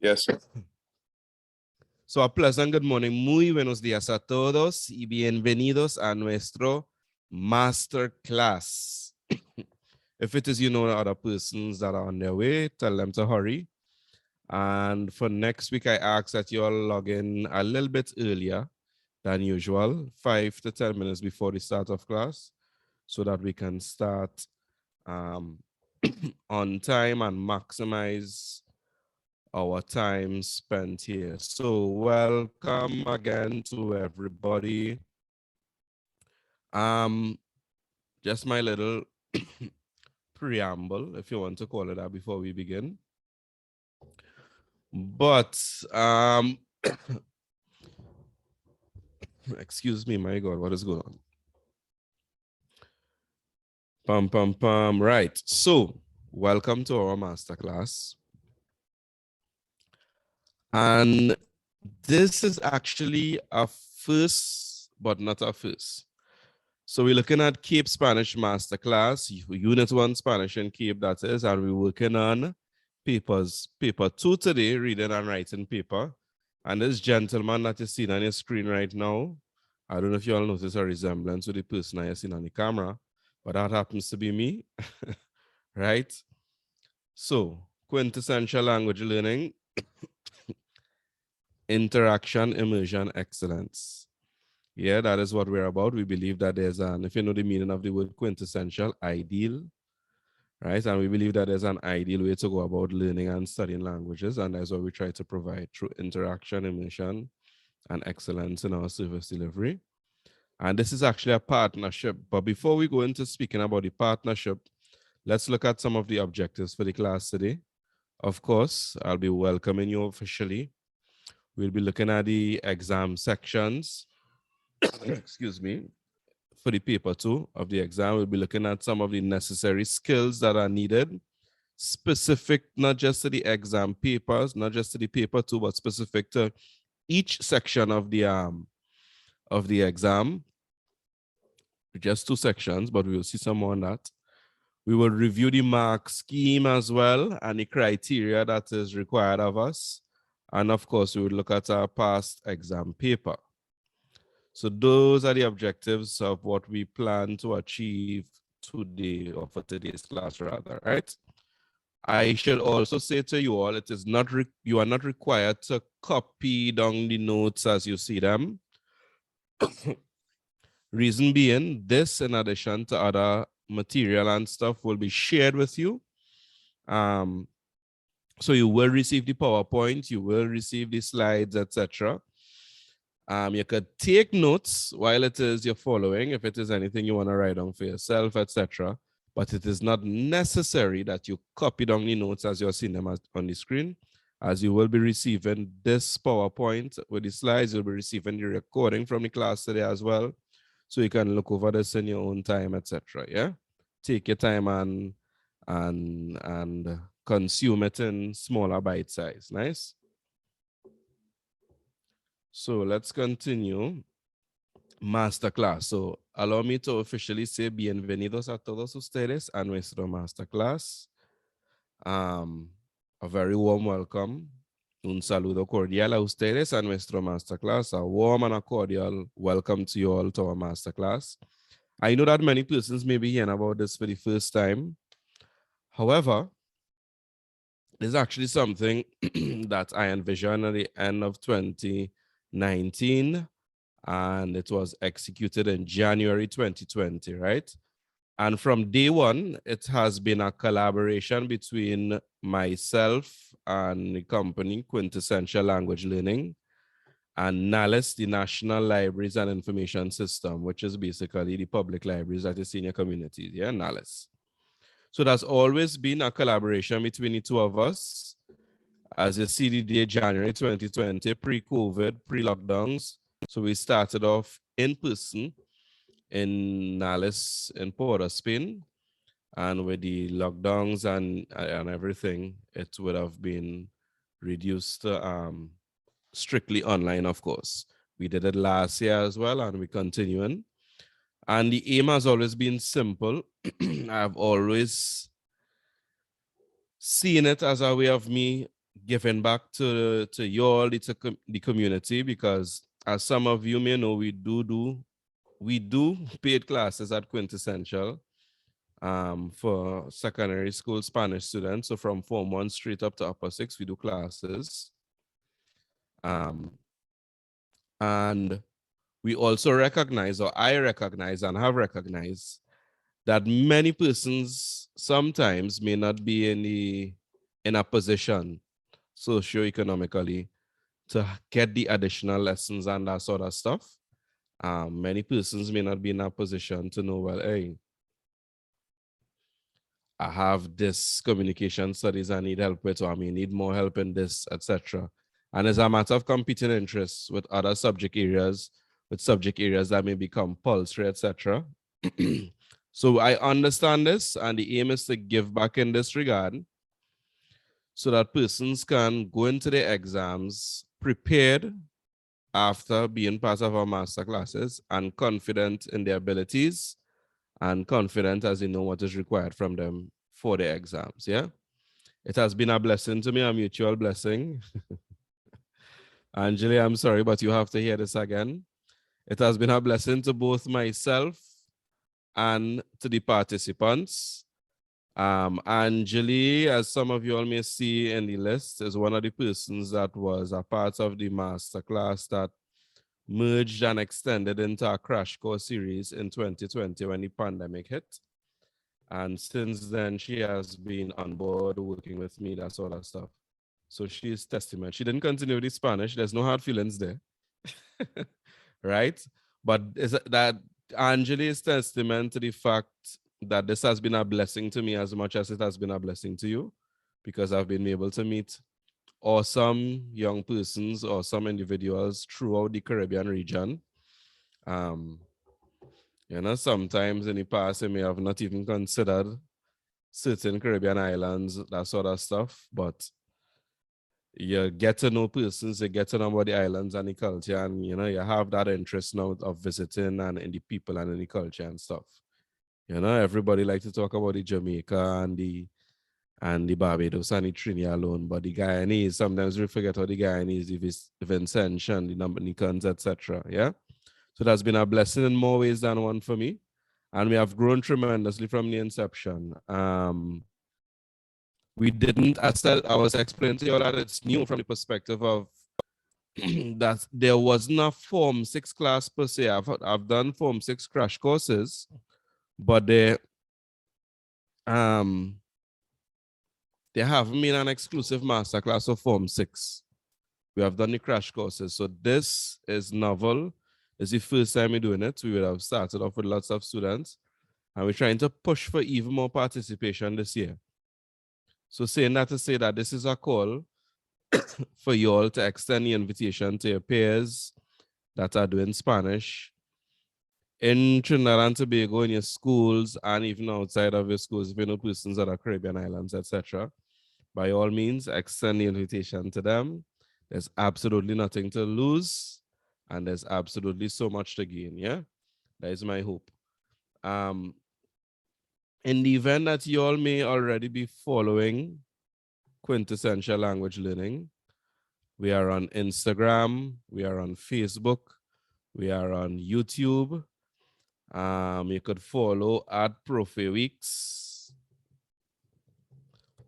Yes, sir. So a pleasant good morning, muy buenos días a todos y bienvenidos a nuestro masterclass. If it is you know other persons that are on their way, tell them to hurry. And for next week, I ask that you all log in a little bit earlier than usual, 5 to 10 minutes before the start of class, so that we can start on time and maximize our time spent here. So welcome again to everybody. Just my little preamble, if you want to call it that, before we begin. But excuse me, my God, what is going on? Pum pum pum. Right. So welcome to our masterclass. And this is actually a first, but not a first. So we're looking at Cape Spanish Masterclass, Unit 1 Spanish and Cape, that is, and we're working on paper 2 today, reading and writing paper. And this gentleman that you see on your screen right now, I don't know if you all notice a resemblance to the person I see on the camera, but that happens to be me, right? So, quintessential language learning, interaction, immersion, excellence. Yeah, that is what we're about. We believe that there's an, if you know the meaning of the word quintessential, ideal, right? And we believe that there's an ideal way to go about learning and studying languages. And that's what we try to provide through interaction, immersion, and excellence in our service delivery. And this is actually a partnership. But before we go into speaking about the partnership, let's look at some of the objectives for the class today. Of course, I'll be welcoming you officially. We'll be looking at the exam sections. Excuse me, for the paper 2 of the exam. We'll be looking at some of the necessary skills that are needed, specific not just to the exam papers, not just to the paper 2, but specific to each section of the exam. Just 2 sections, but we will see some more on that. We will review the mark scheme as well and the criteria that is required of us. And of course, we will look at our past exam paper. So those are the objectives of what we plan to achieve today, or for today's class rather, right? I should also say to you all, it is not you are not required to copy down the notes as you see them. Reason being, this in addition to other material and stuff will be shared with you. So you will receive the PowerPoint, you will receive the slides, etc. You could take notes while it is you're following, if it is anything you want to write down for yourself, etc. But it is not necessary that you copy down the notes as you're seeing them on the screen, as you will be receiving this PowerPoint with the slides. You'll be receiving the recording from the class today as well. So you can look over this in your own time, etc. Yeah, take your time and consume it in smaller bite size. Nice. So let's continue. Masterclass. So allow me to officially say bienvenidos a todos ustedes a nuestro masterclass. A very warm welcome. Un saludo cordial a ustedes a nuestro masterclass. A warm and a cordial welcome to you all to our masterclass. I know that many persons may be hearing about this for the first time. However, there's actually something that I envisioned at the end of 2019, and it was executed in January 2020, right? And from day one, it has been a collaboration between myself and the company Quintessential Language Learning and NALIS, the National Libraries and Information System, which is basically the public libraries that you see in your communities, yeah, NALIS. So there's always been a collaboration between the two of us. As you see, the day January 2020, pre-COVID, pre-lockdowns. So we started off in person in Nales in Port of Spain. And with the lockdowns and everything, it would have been reduced to strictly online, of course. We did it last year as well, and we're continuing. And the aim has always been simple. I've always seen it as a way of me giving back to you all, the community, because as some of you may know, we do paid classes at Quintessential for secondary school Spanish students. So from Form 1 straight up to Upper 6, we do classes. And we also recognize, or I recognize and have recognized, that many persons sometimes may not be in a position socioeconomically to get the additional lessons and that sort of stuff. Many persons may not be in a position to know, well, hey, I have this communication studies I need help with, or I may need more help in this, etc. And as a matter of competing interests with other subject areas, that may be compulsory, etc. So I understand this, and the aim is to give back in this regard so that persons can go into their exams prepared after being part of our master classes and confident in their abilities and confident as they know what is required from them for their exams. Yeah. It has been a blessing to me, a mutual blessing. Angela, I'm sorry, but you have to hear this again. It has been a blessing to both myself and to the participants. Angeli, as some of you all may see in the list, is one of the persons that was a part of the masterclass that merged and extended into a crash course series in 2020 when the pandemic hit. And since then, she has been on board working with me, that sort of stuff. So she's testament. She didn't continue with the Spanish. There's no hard feelings there. Right? But is that Angela is testament to the fact that this has been a blessing to me as much as it has been a blessing to you, because I've been able to meet awesome young persons or some individuals throughout the Caribbean region. Sometimes in the past, I may have not even considered certain Caribbean islands, that sort of stuff, but you get to know persons, you get to know about the islands and the culture, and you have that interest now of visiting and in the people and in the culture and stuff. Everybody likes to talk about the Jamaica and the Barbados and the Trinidad alone, but the Guyanese, sometimes we forget how the Guyanese, the Vincentian, the Dominicans, etc. Yeah. So that's been a blessing in more ways than one for me. And we have grown tremendously from the inception. We didn't, as I was explaining to you all, that it's new from the perspective of that there wasn't a Form 6 class per se. I've done Form 6 crash courses, but there haven't been an exclusive masterclass of Form 6. We have done the crash courses. So this is novel. It's the first time we're doing it. We would have started off with lots of students, and we're trying to push for even more participation this year. So saying that to say that this is a call for you all to extend the invitation to your peers that are doing Spanish in Trinidad and Tobago, in your schools, and even outside of your schools, if you know persons that are Caribbean islands, etc. By all means, extend the invitation to them. There's absolutely nothing to lose, and there's absolutely so much to gain. Yeah, that is my hope. In the event that you all may already be following Quintessential Language Learning, we are on Instagram, we are on Facebook, we are on YouTube. You could follow at Profe Weeks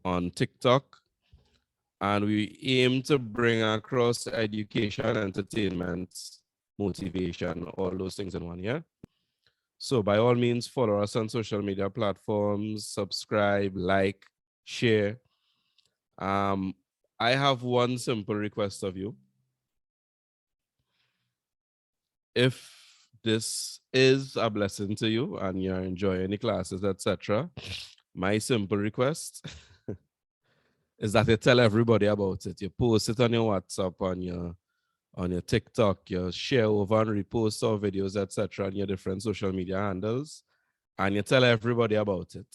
on TikTok. And we aim to bring across education, entertainment, motivation, all those things in one, yeah? So by all means, follow us on social media platforms, subscribe, like, share. I have one simple request of you. If this is a blessing to you and you're enjoying the classes, etc., my simple request is that you tell everybody about it. You post it on your WhatsApp, on your TikTok, you share over and repost our videos, etc., on your different social media handles, and you tell everybody about it.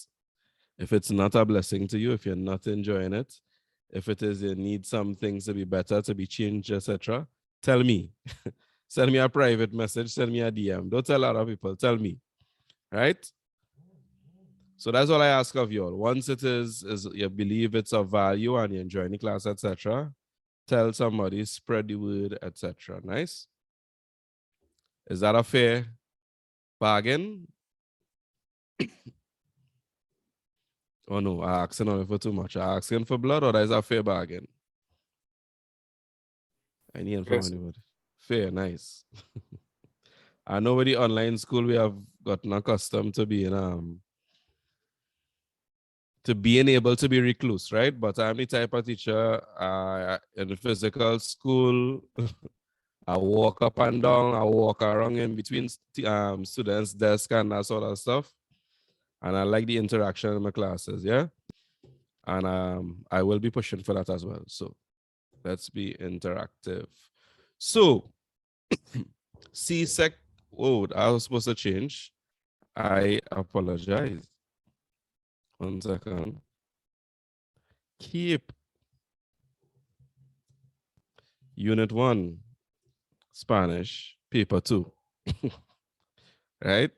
If it's not a blessing to you, if you're not enjoying it, if it is you need some things to be better, to be changed, etc., tell me. Send me a private message, send me a DM. Don't tell other people, tell me. Right? So that's all I ask of you all. Once it is you believe it's of value and you enjoy the class, etc., tell somebody, spread the word, etc. Nice? Is that a fair bargain? Oh no, I asking only for too much. I asking for blood, or is that a fair bargain? I need from anybody. Fair, nice. I know with the online school we have gotten accustomed to being able to be recluse, right? But I'm the type of teacher in the physical school. I walk up and down, I walk around in between students' desk and that sort of stuff. And I like the interaction in my classes, yeah? And I will be pushing for that as well. So let's be interactive. So C-sec, oh, I was supposed to change. I apologize. 1 second. Keep Unit 1, Spanish, Paper 2. Right?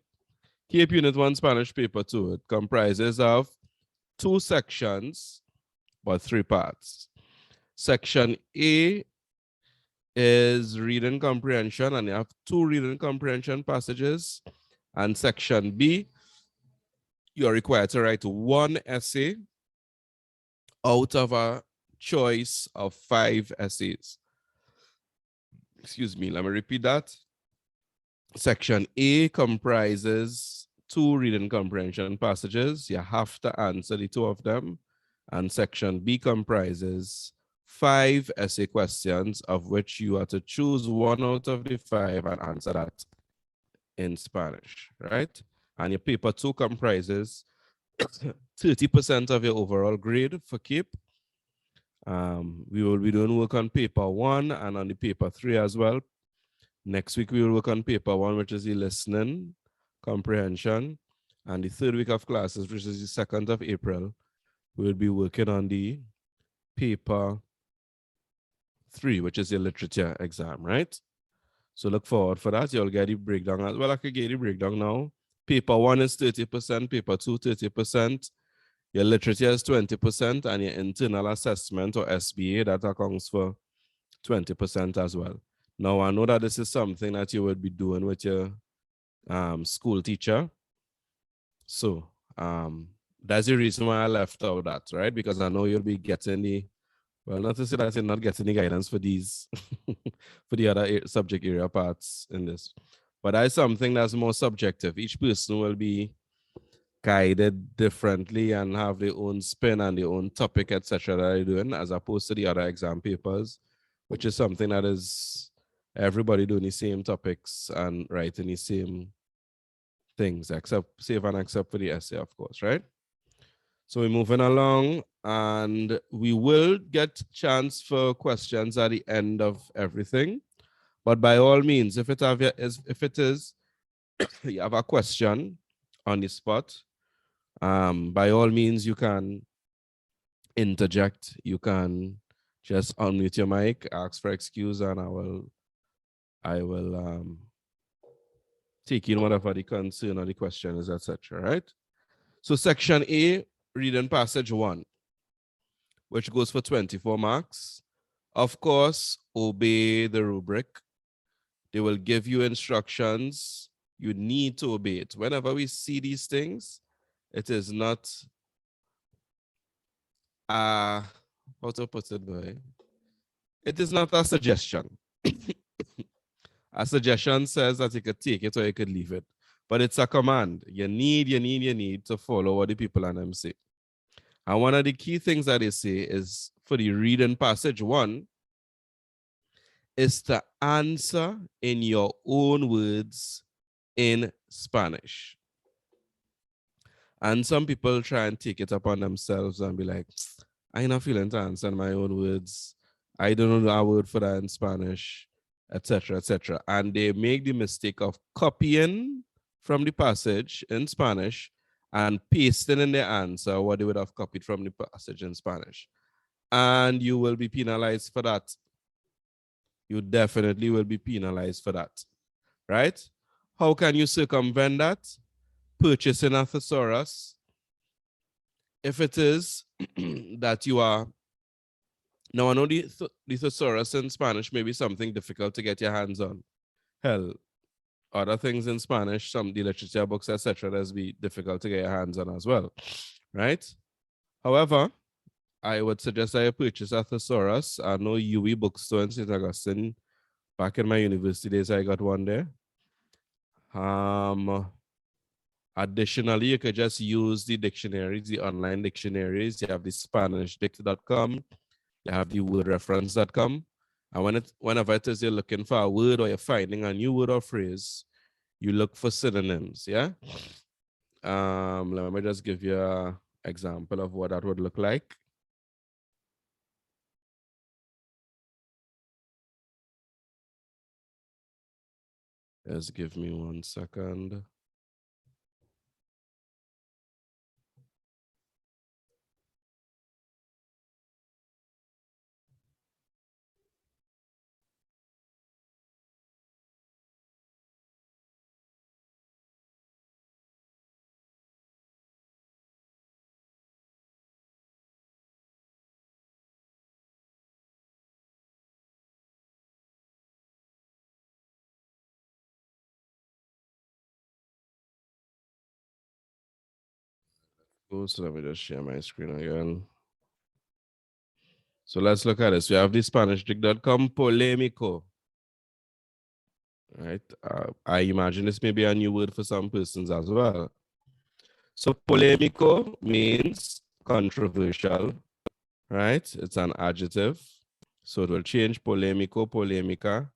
Keep Unit 1, Spanish, Paper 2. It comprises of 2 sections, but 3 parts. Section A is reading comprehension, and you have 2 reading comprehension passages. And section B, you're required to write 1 essay out of a choice of 5 essays. Excuse me, let me repeat that. Section A comprises 2 reading comprehension passages. You have to answer the 2 of them. And section B comprises 5 essay questions, of which you are to choose 1 out of the 5 and answer that in Spanish, right? And your paper 2 comprises 30% of your overall grade for keep. We will be doing work on paper 1 and on the paper 3 as well. Next week, we will work on paper 1, which is the listening comprehension. And the 3rd week of classes, which is the 2nd of April, we'll be working on the paper 3, which is your literature exam, right? So look forward for that. You'll get the breakdown as well. I could get the breakdown now. Paper 1 is 30%, paper 2, 30%. Your literature is 20%, and your internal assessment or SBA, that accounts for 20% as well. Now, I know that this is something that you would be doing with your school teacher. So that's the reason why I left out that, right? Because I know you'll be getting the, well, not to say that you're not getting the guidance for these, for the other subject area parts in this. But that's something that's more subjective. Each person will be guided differently and have their own spin and their own topic, etc. that they're doing, as opposed to the other exam papers, which is something that is everybody doing the same topics and writing the same things, except save and except for the essay, of course, right? So we're moving along, and we will get chance for questions at the end of everything. But by all means, if it is you have a question on the spot, by all means you can interject. You can just unmute your mic, ask for excuse, and I will take in whatever the concern or the question is, etc. Right? So section A, reading passage 1, which goes for 24 marks. Of course, obey the rubric. They will give you instructions. You need to obey it. Whenever we see these things, it is not how to put it, boy? It is not a suggestion. A suggestion says that you could take it or you could leave it. But it's a command. You need to follow what the people on them say. And one of the key things that they say is for the reading passage 1 is to answer in your own words in Spanish. And some people try and take it upon themselves and be like, I'm not feeling to answer in my own words. I don't know a word for that in Spanish, etc., etc. And they make the mistake of copying from the passage in Spanish and pasting in their answer what they would have copied from the passage in Spanish. And you will be penalized for that. You definitely will be penalized for that, right? How can you circumvent that? Purchasing a thesaurus if it is that you are, now I know the thesaurus in Spanish may be something difficult to get your hands on. Hell, other things in Spanish, some the literature books, etc., that's be difficult to get your hands on as well, right? However, I would suggest that you purchase a thesaurus. I know UE bookstore in St. Augustine. Back in my university days, I got one there. Additionally, you could just use the dictionaries, the online dictionaries. You have the SpanishDict.com, you have the wordreference.com. And whenever it is you're looking for a word or you're finding a new word or phrase, you look for synonyms, yeah? Let me just give you an example of what that would look like. Just give me 1 second. So let me just share my screen again. So let's look at this. We have the SpanishDict.com polemico. Right? I imagine this may be a new word for some persons as well. So polemico means controversial, right? It's an adjective. So it will change polemico, polemica.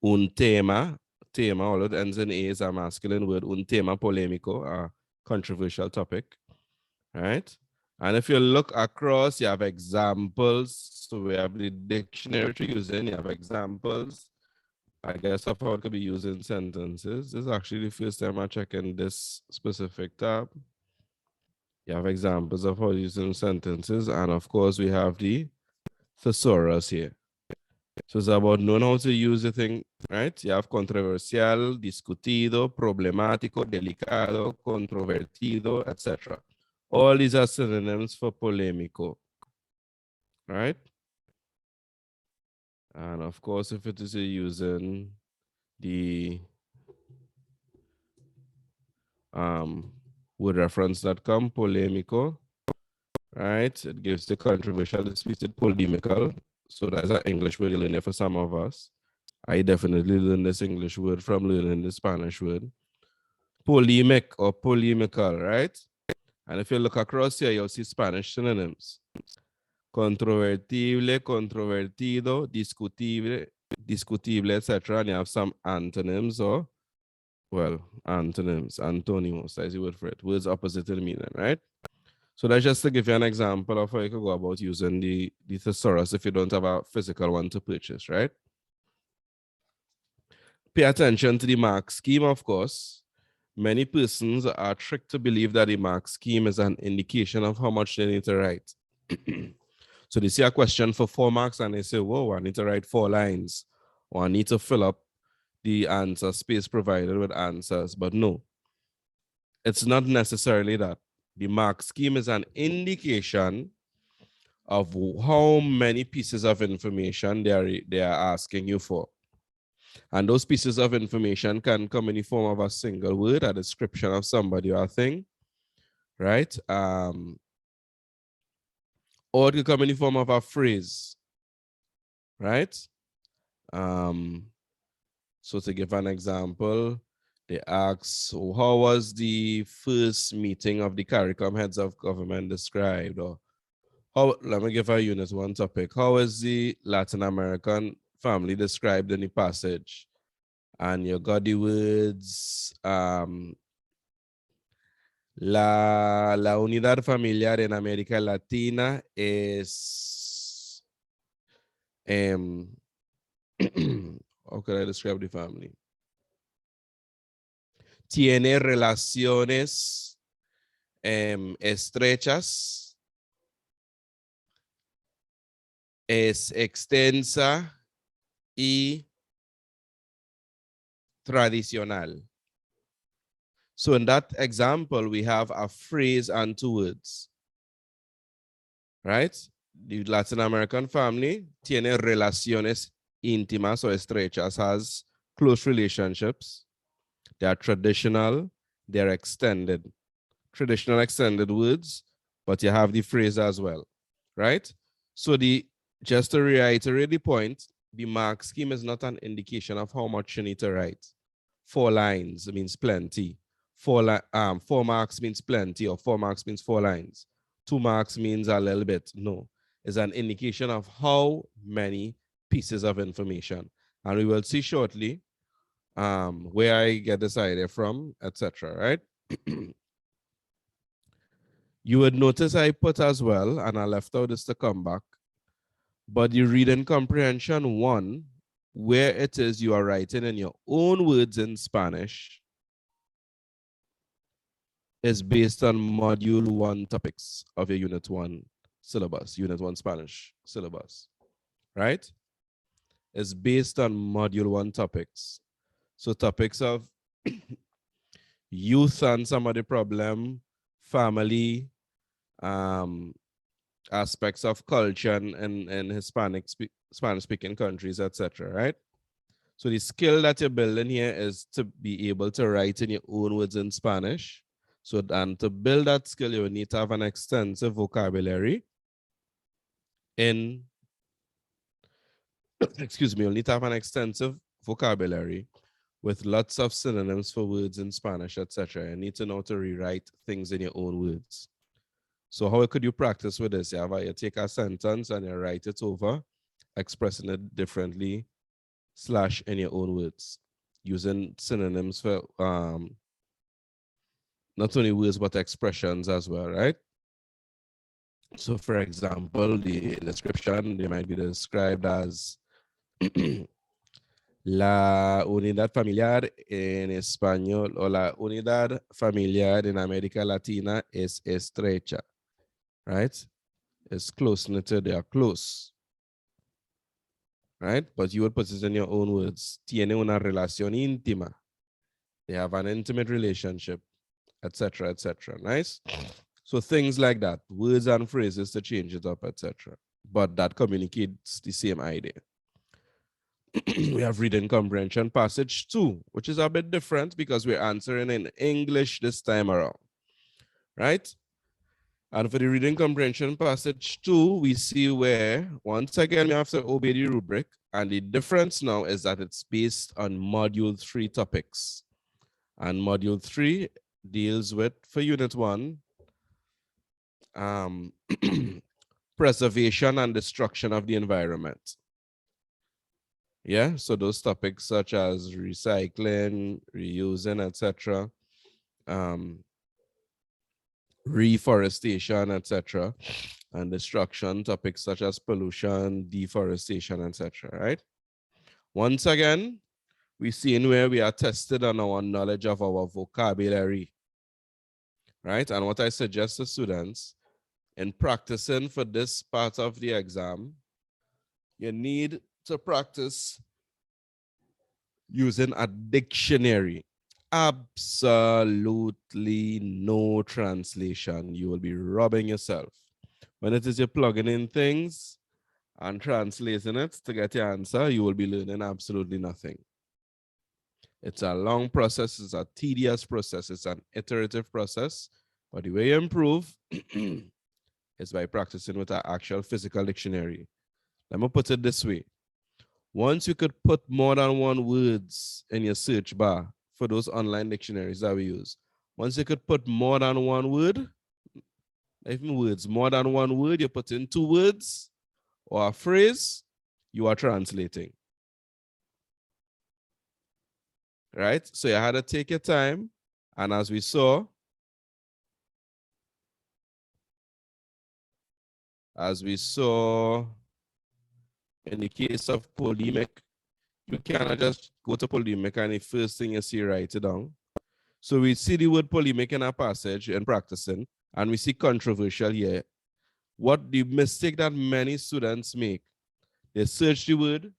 Un tema, all it ends in A is a masculine word. Un tema polemico, a controversial topic, right? And if you look across, you have examples. So we have the dictionary to use in, you have examples. I guess of how it could be used in sentences. This is actually the first time I'm checking this specific tab. You have examples of how to use in sentences. And of course, we have the thesaurus here. So it's about knowing how to use the thing, right? You have controversial, discutido, problemático, delicado, controvertido, etc. All these are synonyms for polemico, right? And of course, if it is using the wordreference.com, polemico, right? It gives the controversial, disputed, polemical. So that's an English word you learn for some of us. I definitely learned this English word from learning the Spanish word. Polemic or polemical, right? And if you look across here, you'll see Spanish synonyms. Controvertible, controvertido, discutible, discutible, etc. And you have some antonyms or, well, antonyms, antonymous, that's the word for it. Words opposite in meaning, right? So that's just to give you an example of how you could go about using the thesaurus if you don't have a physical one to purchase, right? Pay attention to the mark scheme, of course. Many persons are tricked to believe that the mark scheme is an indication of how much they need to write. So they see a question for 4 marks and they say, whoa, I need to write 4 lines, or I need to fill up the answer space provided with answers. But no, it's not necessarily that. The mark scheme is an indication of how many pieces of information they are asking you for. And those pieces of information can come in the form of a single word, a description of somebody or a thing, right? Or it could come in the form of a phrase, right? So to give an example, they ask, how was the first meeting of the CARICOM heads of government described? Or how, let me give a unit one topic. How is the Latin American family described in the passage? And you got the words, la unidad familiar en América Latina es, how could I describe the family? Tiene relaciones estrechas, es extensa y tradicional. So in that example, we have a phrase and 2 words. right? The Latin American family tiene relaciones íntimas o estrechas, has close relationships. They are traditional, they're extended. Traditional extended words, but you have the phrase as well, right? So just to reiterate the point, the mark scheme is not an indication of how much you need to write. 4 lines means plenty. 4 marks means plenty, or 4 marks means 4 lines. 2 marks means a little bit. No, it's an indication of how many pieces of information. And we will see shortly where I get this idea from, etc. Right? You would notice I put as well, and I left out this to come back, but the reading comprehension 1, where it is you are writing in your own words in Spanish, is based on module 1 topics of your unit 1 syllabus, unit 1 Spanish syllabus, right? It's based on module 1 topics. So topics of youth and some of the problem, family, aspects of culture and Spanish-speaking countries, etc., right? So the skill that you're building here is to be able to write in your own words in Spanish. So, and to build that skill, you will need to have an extensive vocabulary in, excuse me, you'll need to have an extensive vocabulary with lots of synonyms for words in Spanish, etc. You need to know to rewrite things in your own words. So how could you practice with this? You take a sentence and you write it over, expressing it differently, / in your own words, using synonyms for not only words, but expressions as well, right? So for example, the description, they might be described as la unidad familiar en español, o la unidad familiar en América Latina es estrecha, right? It's close knitted, they are close, right? But you would put it in your own words. Tiene una relación íntima. They have an intimate relationship, etc., etc. Nice? So things like that, words and phrases to change it up, etc. But that communicates the same idea. We have reading comprehension passage 2, which is a bit different because we're answering in English this time around, right? And for the reading comprehension passage 2, we see where, once again, we have to obey the rubric. And the difference now is that it's based on module 3 topics. And module 3 deals with, for unit 1, preservation and destruction of the environment. Yeah, so those topics such as recycling, reusing, etc., reforestation, etc., and destruction, topics such as pollution, deforestation, etc., right? Once again, we see in where we are tested on our knowledge of our vocabulary, right? And what I suggest to students in practicing for this part of the exam, you need to practice using a dictionary. Absolutely no translation. You will be robbing yourself. When it is you're plugging in things and translating it to get your answer, you will be learning absolutely nothing. It's a long process, it's a tedious process, it's an iterative process, but the way you improve is by practicing with an actual physical dictionary. Let me put it this way. Once you could put more than 1 words in your search bar for those online dictionaries that we use, once you could put more than 1 word, even words, more than 1 word, you put in 2 words or a phrase, you are translating. Right? So you had to take your time. And as we saw, in the case of polemic, you cannot just go to polemic and the first thing you see, write it down. So we see the word polemic in our passage and practicing, and we see controversial here. What the mistake that many students make, they search the word,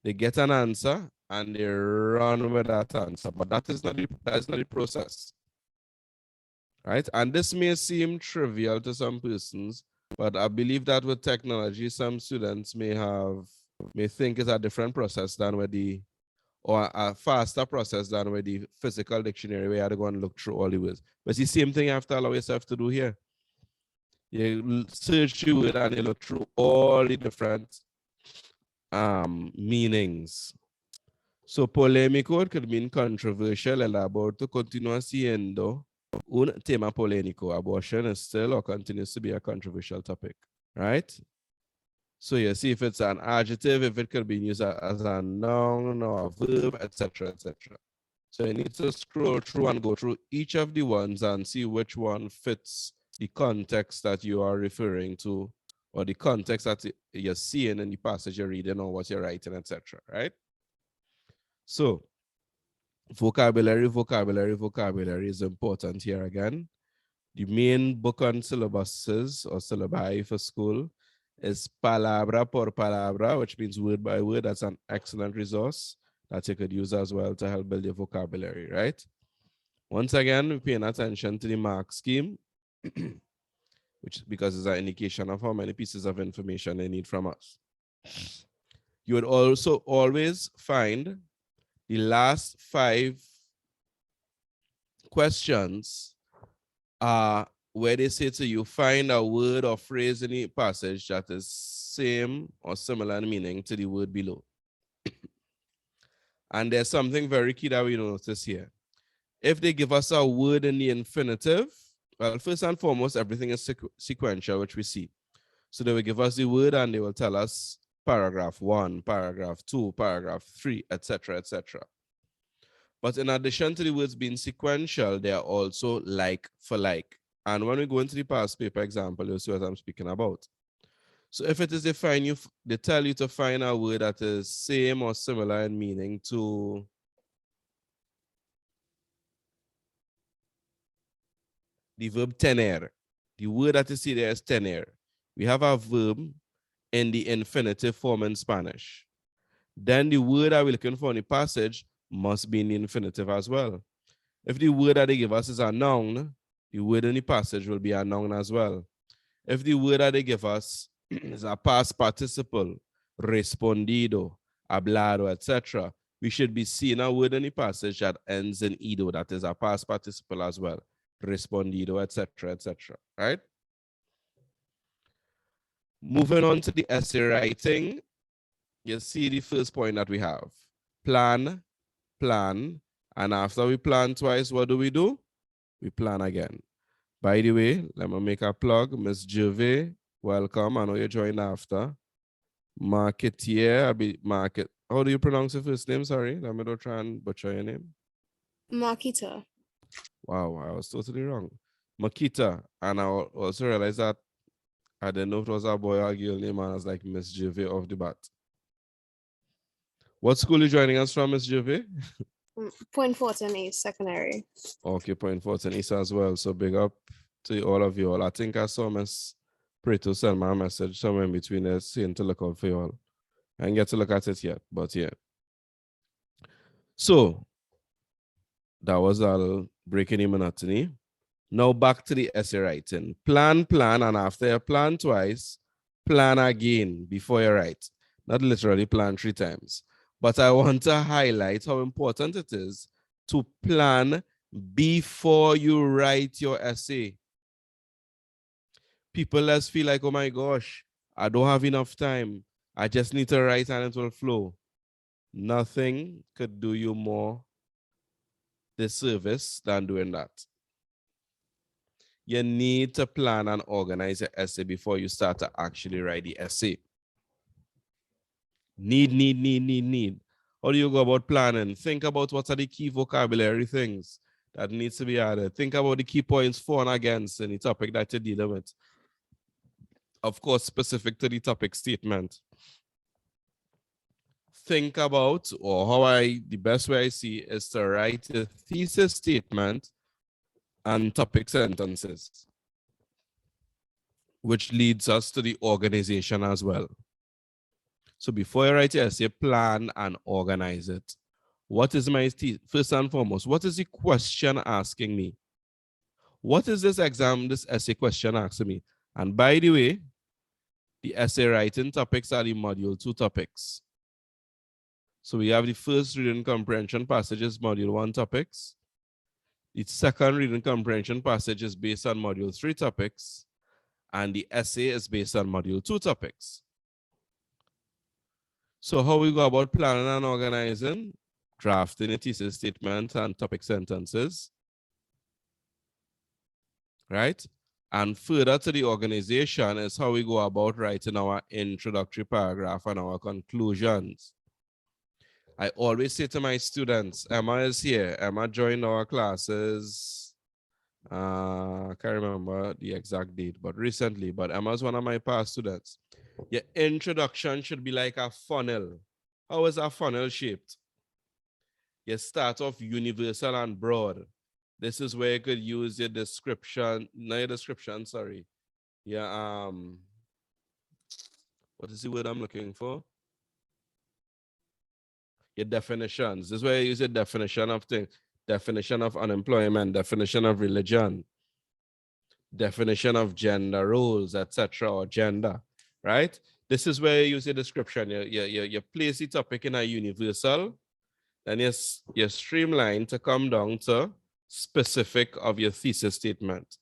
they get an answer, and they run with that answer. But that is not the process. Right? And this may seem trivial to some persons, But I believe that with technology, some students may think it's a different process than with or a faster process than with the physical dictionary where you have to go and look through all the words. But it's the same thing you have to allow yourself to do here. You search the word and you look through all the different meanings. So polémico could mean controversial, elaborado, continúa siendo un tema polémico. Abortion is still or continues to be a controversial topic, right? So you see if it's an adjective, if it could be used as a noun or a verb, etc., etc. So you need to scroll through and go through each of the ones and see which one fits the context that you are referring to, or the context that you're seeing in the passage you're reading or what you're writing, etc., right? So vocabulary is important here again. The main book on syllabuses or syllabi for school is palabra por palabra, which means word by word. That's an excellent resource that you could use as well to help build your vocabulary, right? Once again, we're paying attention to the mark scheme, which because it's an indication of how many pieces of information they need from us. You would also always find the last 5 questions where they say to you, find a word or phrase in the passage that is same or similar in meaning to the word below. And there's something very key that we notice here. If they give us a word in the infinitive, well, first and foremost, everything is sequential, which we see. So they will give us the word and they will tell us paragraph 1, paragraph 2, paragraph 3, etc., etc. But in addition to the words being sequential, they are also like for like. And when we go into the past paper example, you'll see what I'm speaking about. So if it is they tell you to find a word that is same or similar in meaning to the verb tener. The word that you see there is tener. We have a verb in the infinitive form in Spanish. Then the word that we're looking for in the passage must be in the infinitive as well. If the word that they give us is a noun, the word in the passage will be a noun as well. If the word that they give us is a past participle, respondido, hablado, etc., we should be seeing a word in the passage that ends in ido, that is a past participle as well, respondido, etc., etc., right? Moving on to the essay writing, you see the first point that we have. Plan, and after we plan twice, what do? We plan again. By the way, let me make a plug. Miss Gervais, welcome. I know you joined after. Marketeer, how do you pronounce your first name? Sorry, let me don't try and butcher your name. Marketer. Wow, I was totally wrong. Makita, and I also realized that I didn't know if it was a boy or a girl name, and I was like Miss Gervais off the bat. What school are you joining us from, Miss Gervais? Point Fortin East Secondary. Okay, Point Fortin East as well. So big up to all of you all. I think I saw Miss Preto send my message somewhere in between there saying to look out for you all. I didn't get to look at it yet, but yeah. So that was all breaking the monotony. Now back to the essay writing. Plan, and after you plan twice, plan again before you write. Not literally plan 3 times. But I want to highlight how important it is to plan before you write your essay. People just feel like, oh my gosh, I don't have enough time. I just need to write and it will flow. Nothing could do you more disservice than doing that. You need to plan and organize your essay before you start to actually write the essay. Need. How do you go about planning? Think about what are the key vocabulary things that needs to be added. Think about the key points for and against any topic that you're dealing with. Of course, specific to the topic statement. Think about, or the best way I see is to write a thesis statement and topic sentences, which leads us to the organization as well. So before you write your essay, plan and organize it. What is my first and foremost? What is the question asking me? What is this essay question asking me? And by the way, the essay writing topics are the module 2 topics. So we have the first reading comprehension passages, module 1 topics. The second reading comprehension passage is based on module 3 topics. And the essay is based on module 2 topics. So how we go about planning and organizing, drafting a thesis statement and topic sentences, right? And further to the organization is how we go about writing our introductory paragraph and our conclusions. I always say to my students, Emma is here. Emma joined our classes. I can't remember the exact date, but recently. But Emma's one of my past students. Your introduction should be like a funnel. How is a funnel shaped? You start off universal and broad. This is where you could use your description, not your description, sorry. Yeah, what is the word I'm looking for? Your definitions. This is where you use your definition of things. Definition of unemployment, definition of religion, definition of gender roles, etc., or gender, right? This is where you use your description. You place the topic in a universal, then you streamline to come down to specific of your thesis statement.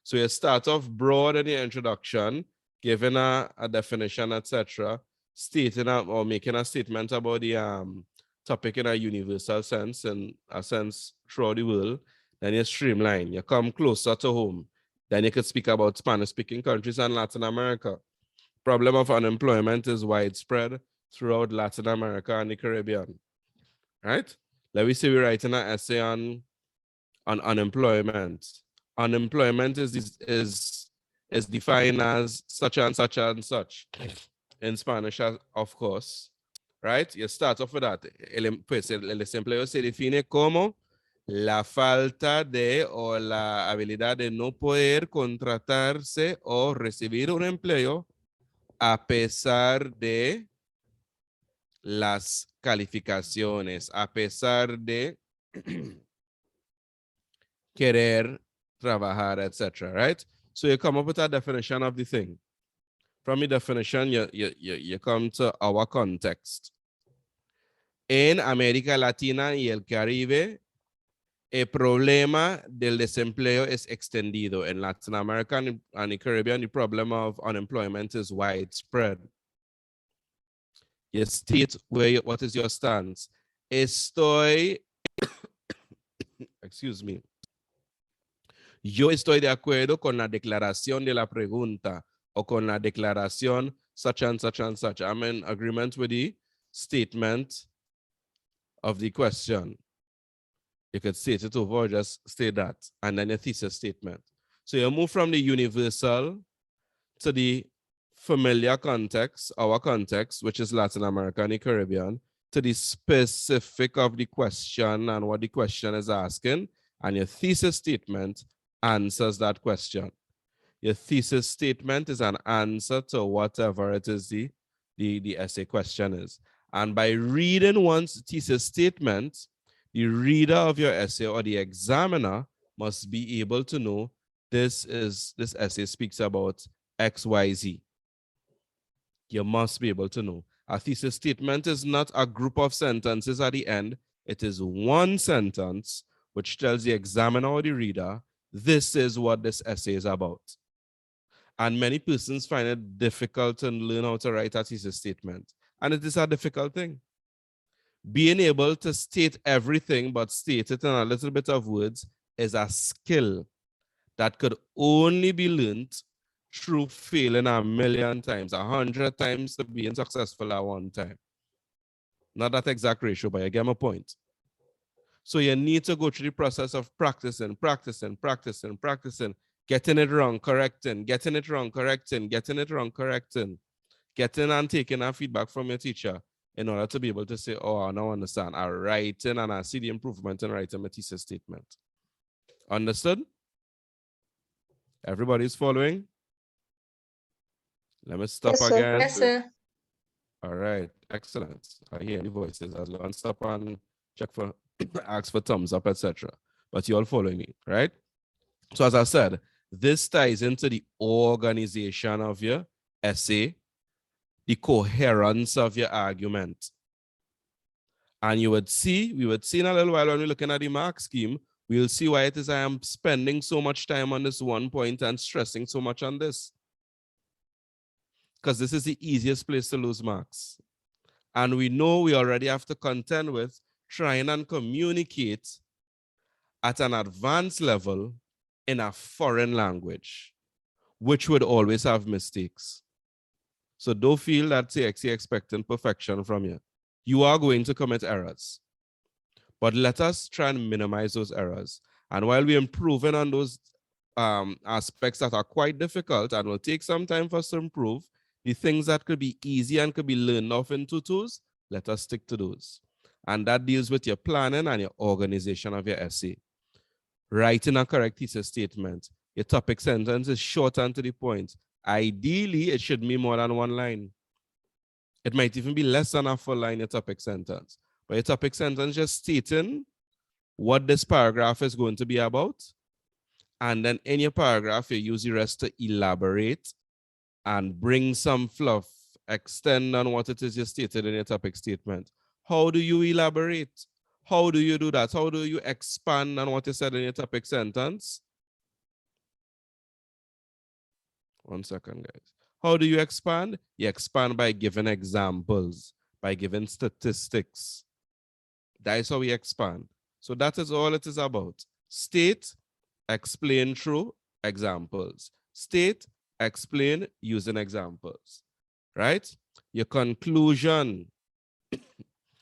So you start off broad in your introduction, giving a definition, etc., stating or making a statement about the topic in a universal sense, in a sense throughout the world. Then you streamline, you come closer to home. Then you could speak about Spanish-speaking countries and Latin America. Problem of unemployment is widespread throughout Latin America and the Caribbean, right? Let me say we're writing an essay on unemployment. Unemployment is defined as such and such and such in Spanish, of course, right? You start off with that. Pues el desempleo se define como la falta de o la habilidad de no poder contratarse o recibir un empleo a pesar de las calificaciones, a pesar de querer trabajar, etc., right? So you come up with a definition of the thing. From the definition, you come to our context. En América Latina y el Caribe, el problema del desempleo es extendido. In Latin America and the Caribbean, the problem of unemployment is widespread. You state what is your stance. Estoy, excuse me. Yo estoy de acuerdo con la declaración de la pregunta o con la declaración such and such and such. I'm in agreement with the statement of the question. You could state it over or just state that, and then a thesis statement. So you move from the universal to the familiar context, our context, which is Latin America and the Caribbean, to the specific of the question and what the question is asking, and your thesis statement answers that question. Your thesis statement is an answer to whatever it is the essay question is. And by reading one's thesis statement, the reader of your essay or the examiner must be able to know this essay speaks about XYZ. You must be able to know. A thesis statement is not a group of sentences at the end. It is one sentence which tells the examiner or the reader, this is what this essay is about. And many persons find it difficult to learn how to write a thesis statement. And it is a difficult thing. Being able to state everything, but state it in a little bit of words is a skill that could only be learned through failing 1,000,000 times, 100 times to being successful at one time. Not that exact ratio, but you get my point. So you need to go through the process of practicing, getting it wrong, correcting, getting it wrong, correcting, getting it wrong, correcting, getting and taking that feedback from your teacher in order to be able to say, oh, I now understand. I'm writing and I see the improvement in writing my thesis statement. Understood? Everybody's following? Let me stop Yes, sir. again. Yes, sir. All right, excellent. I hear the voices. I'll go and stop and check for, ask for thumbs up, etc. But you all following me, right? So as I said, This ties into the organization of your essay, the coherence of your argument. And we would see in a little while when we're looking at the mark scheme, we'll see why it is I am spending so much time on this one point and stressing so much on this. Because this is the easiest place to lose marks. And we know we already have to contend with trying and communicate at an advanced level in a foreign language, which would always have mistakes. So don't feel that CXC expecting perfection from you. You are going to commit errors, but let us try and minimize those errors. And while we're improving on those aspects that are quite difficult and will take some time for us to improve, the things that could be easy and could be learned off in tutus, let us stick to those. And that deals with your planning and your organization of your essay. Writing a correct thesis statement. Your topic sentence is short and to the point. Ideally, it should be more than one line. It might even be less than a full line, your topic sentence. But your topic sentence just stating what this paragraph is going to be about. And then in your paragraph, you use the rest to elaborate and bring some fluff, extend on what it is you stated in your topic statement. How do you elaborate? How do you do that? How do you expand on what you said in your topic sentence? 1 second, guys. How do you expand? You expand by giving examples, by giving statistics. That is how we expand. So that is all it is about. State, explain through examples. State, explain using examples, right? Your conclusion.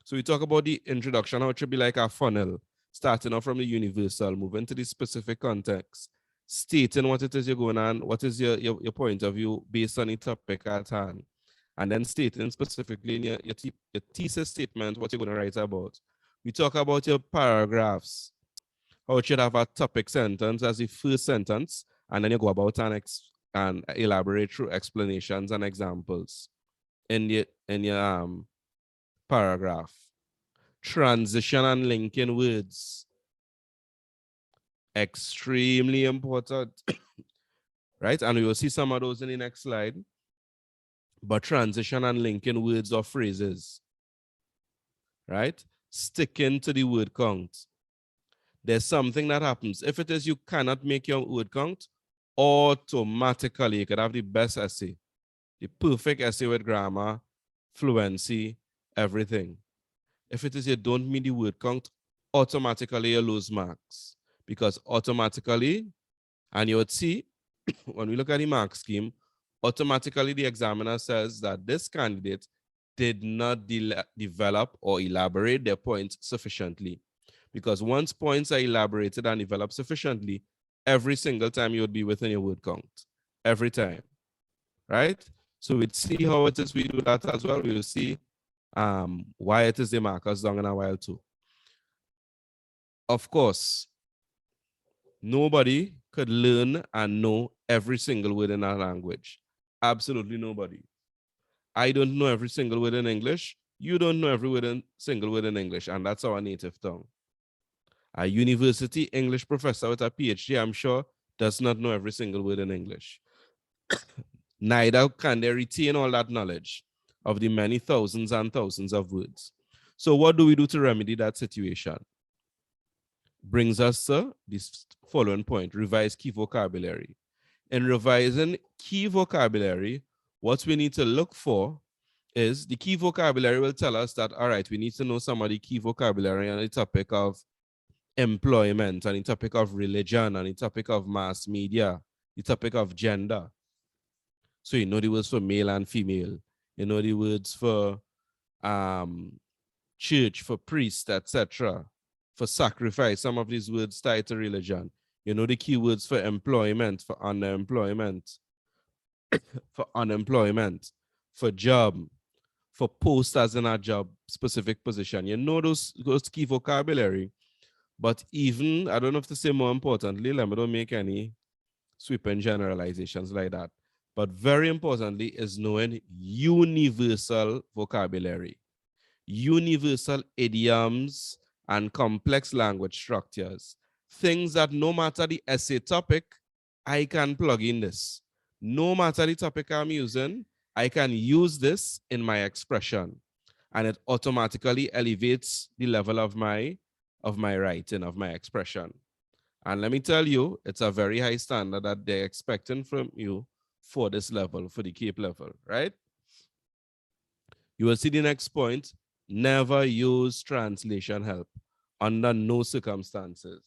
So we talk about the introduction, how it should be like a funnel, starting off from the universal, moving to the specific context, stating what it is you're going on, what is your point of view based on the topic at hand, and then stating specifically in your thesis statement what you're going to write about. We talk about your paragraphs, how it should have a topic sentence as the first sentence, and then you go about and elaborate through explanations and examples in your paragraph. Transition and linking words. Extremely important, right? And we will see some of those in the next slide. But transition and linking words or phrases, right? Sticking to the word count. There's something that happens. If it is you cannot make your word count, automatically you could have the best essay, the perfect essay with grammar, fluency, everything. If it is you don't meet the word count, automatically you lose marks. Because automatically, and you would see, when we look at the mark scheme, automatically the examiner says that this candidate did not develop or elaborate their points sufficiently. Because once points are elaborated and developed sufficiently, every single time you would be within your word count. Every time, right? So we'd see how it is we do that as well. We'll see why it is they mark us down in a while too. Of course, nobody could learn and know every single word in our language. Absolutely nobody. I don't know every single word in English. You don't know every single word in English, and that's our native tongue. A university English professor with a PhD, I'm sure, does not know every single word in English. Neither can they retain all that knowledge of the many thousands and thousands of words. So what do we do to remedy that situation? Brings us to this following point: revise key vocabulary. In revising key vocabulary, what we need to look for is the key vocabulary will tell us that, all right, we need to know some of the key vocabulary on the topic of employment, on the topic of religion, on the topic of mass media, the topic of gender. So you know the words for male and female, you know the words for church, for priest, etc., for sacrifice. Some of these words tied to religion. You know the keywords for employment, for unemployment, for unemployment, for job, for post as in a job specific position. You know those key vocabulary. But even, I don't know if to say more importantly, let me don't make any sweeping generalizations like that. But very importantly is knowing universal vocabulary, universal idioms, and complex language structures. Things that no matter the essay topic, I can plug in this. No matter the topic I'm using, I can use this in my expression, and it automatically elevates the level of my writing, of my expression. And let me tell you, it's a very high standard that they're expecting from you for this level, for the CAPE level, right? You will see the next point. Never use translation help under no circumstances.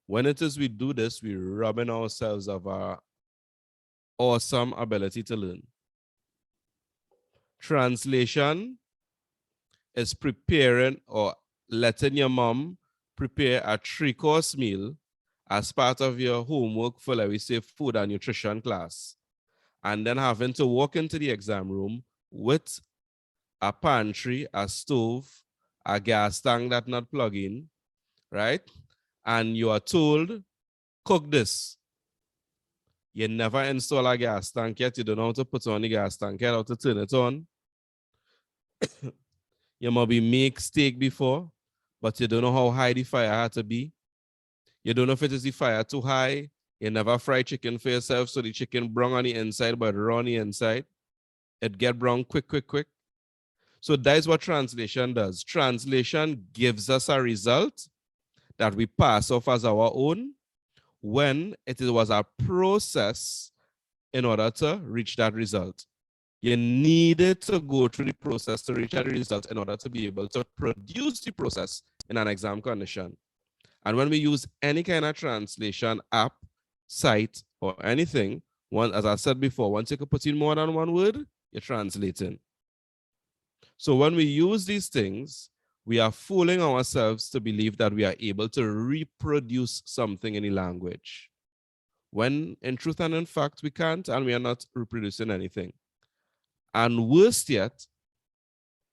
When it is we do this, we're robbing ourselves of our awesome ability to learn. Translation is preparing or letting your mom prepare a 3-course meal as part of your homework for, let me say, food and nutrition class, and then having to walk into the exam room with a pantry, a stove, a gas tank that not plug in, right? And you are told, cook this. You never install a gas tank yet. You don't know how to put on the gas tank yet, how to turn it on. You maybe make steak before, but you don't know how high the fire had to be. You don't know if it is the fire too high. You never fry chicken for yourself, so the chicken brown on the inside, but raw on the inside. It get brown quick, quick, quick. So that is what translation does. Translation gives us a result that we pass off as our own when it was a process in order to reach that result. You needed to go through the process to reach that result in order to be able to produce the process in an exam condition. And when we use any kind of translation app, site, or anything, as I said before, once you can put in more than one word, you're translating. So when we use these things, we are fooling ourselves to believe that we are able to reproduce something in the language, when in truth and in fact, we can't, and we are not reproducing anything. And worst yet,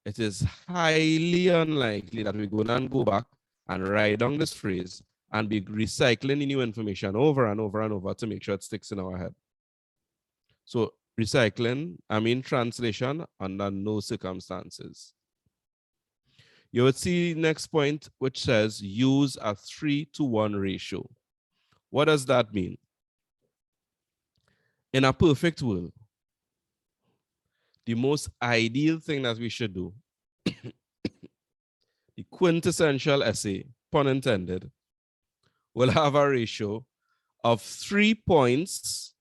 it is highly unlikely that we're going to go back and write down this phrase and be recycling the new information over and over and over to make sure it sticks in our head. So translation under no circumstances. You would see next point, which says use a 3-to-1 ratio. What does that mean? In a perfect world, the most ideal thing that we should do, the quintessential essay, pun intended, will have a ratio of 3 points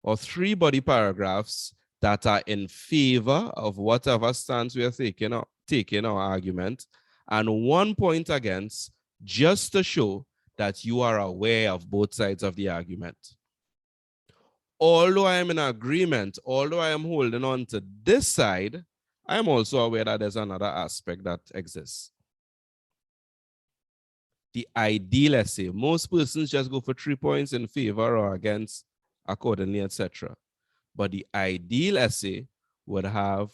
or 3 body paragraphs that are in favor of whatever stance we are taking our argument, and 1 point against, just to show that you are aware of both sides of the argument. Although I am in agreement, although I am holding on to this side, I am also aware that there's another aspect that exists. The ideal essay, most persons just go for 3 points in favor or against accordingly, etc. But the ideal essay would have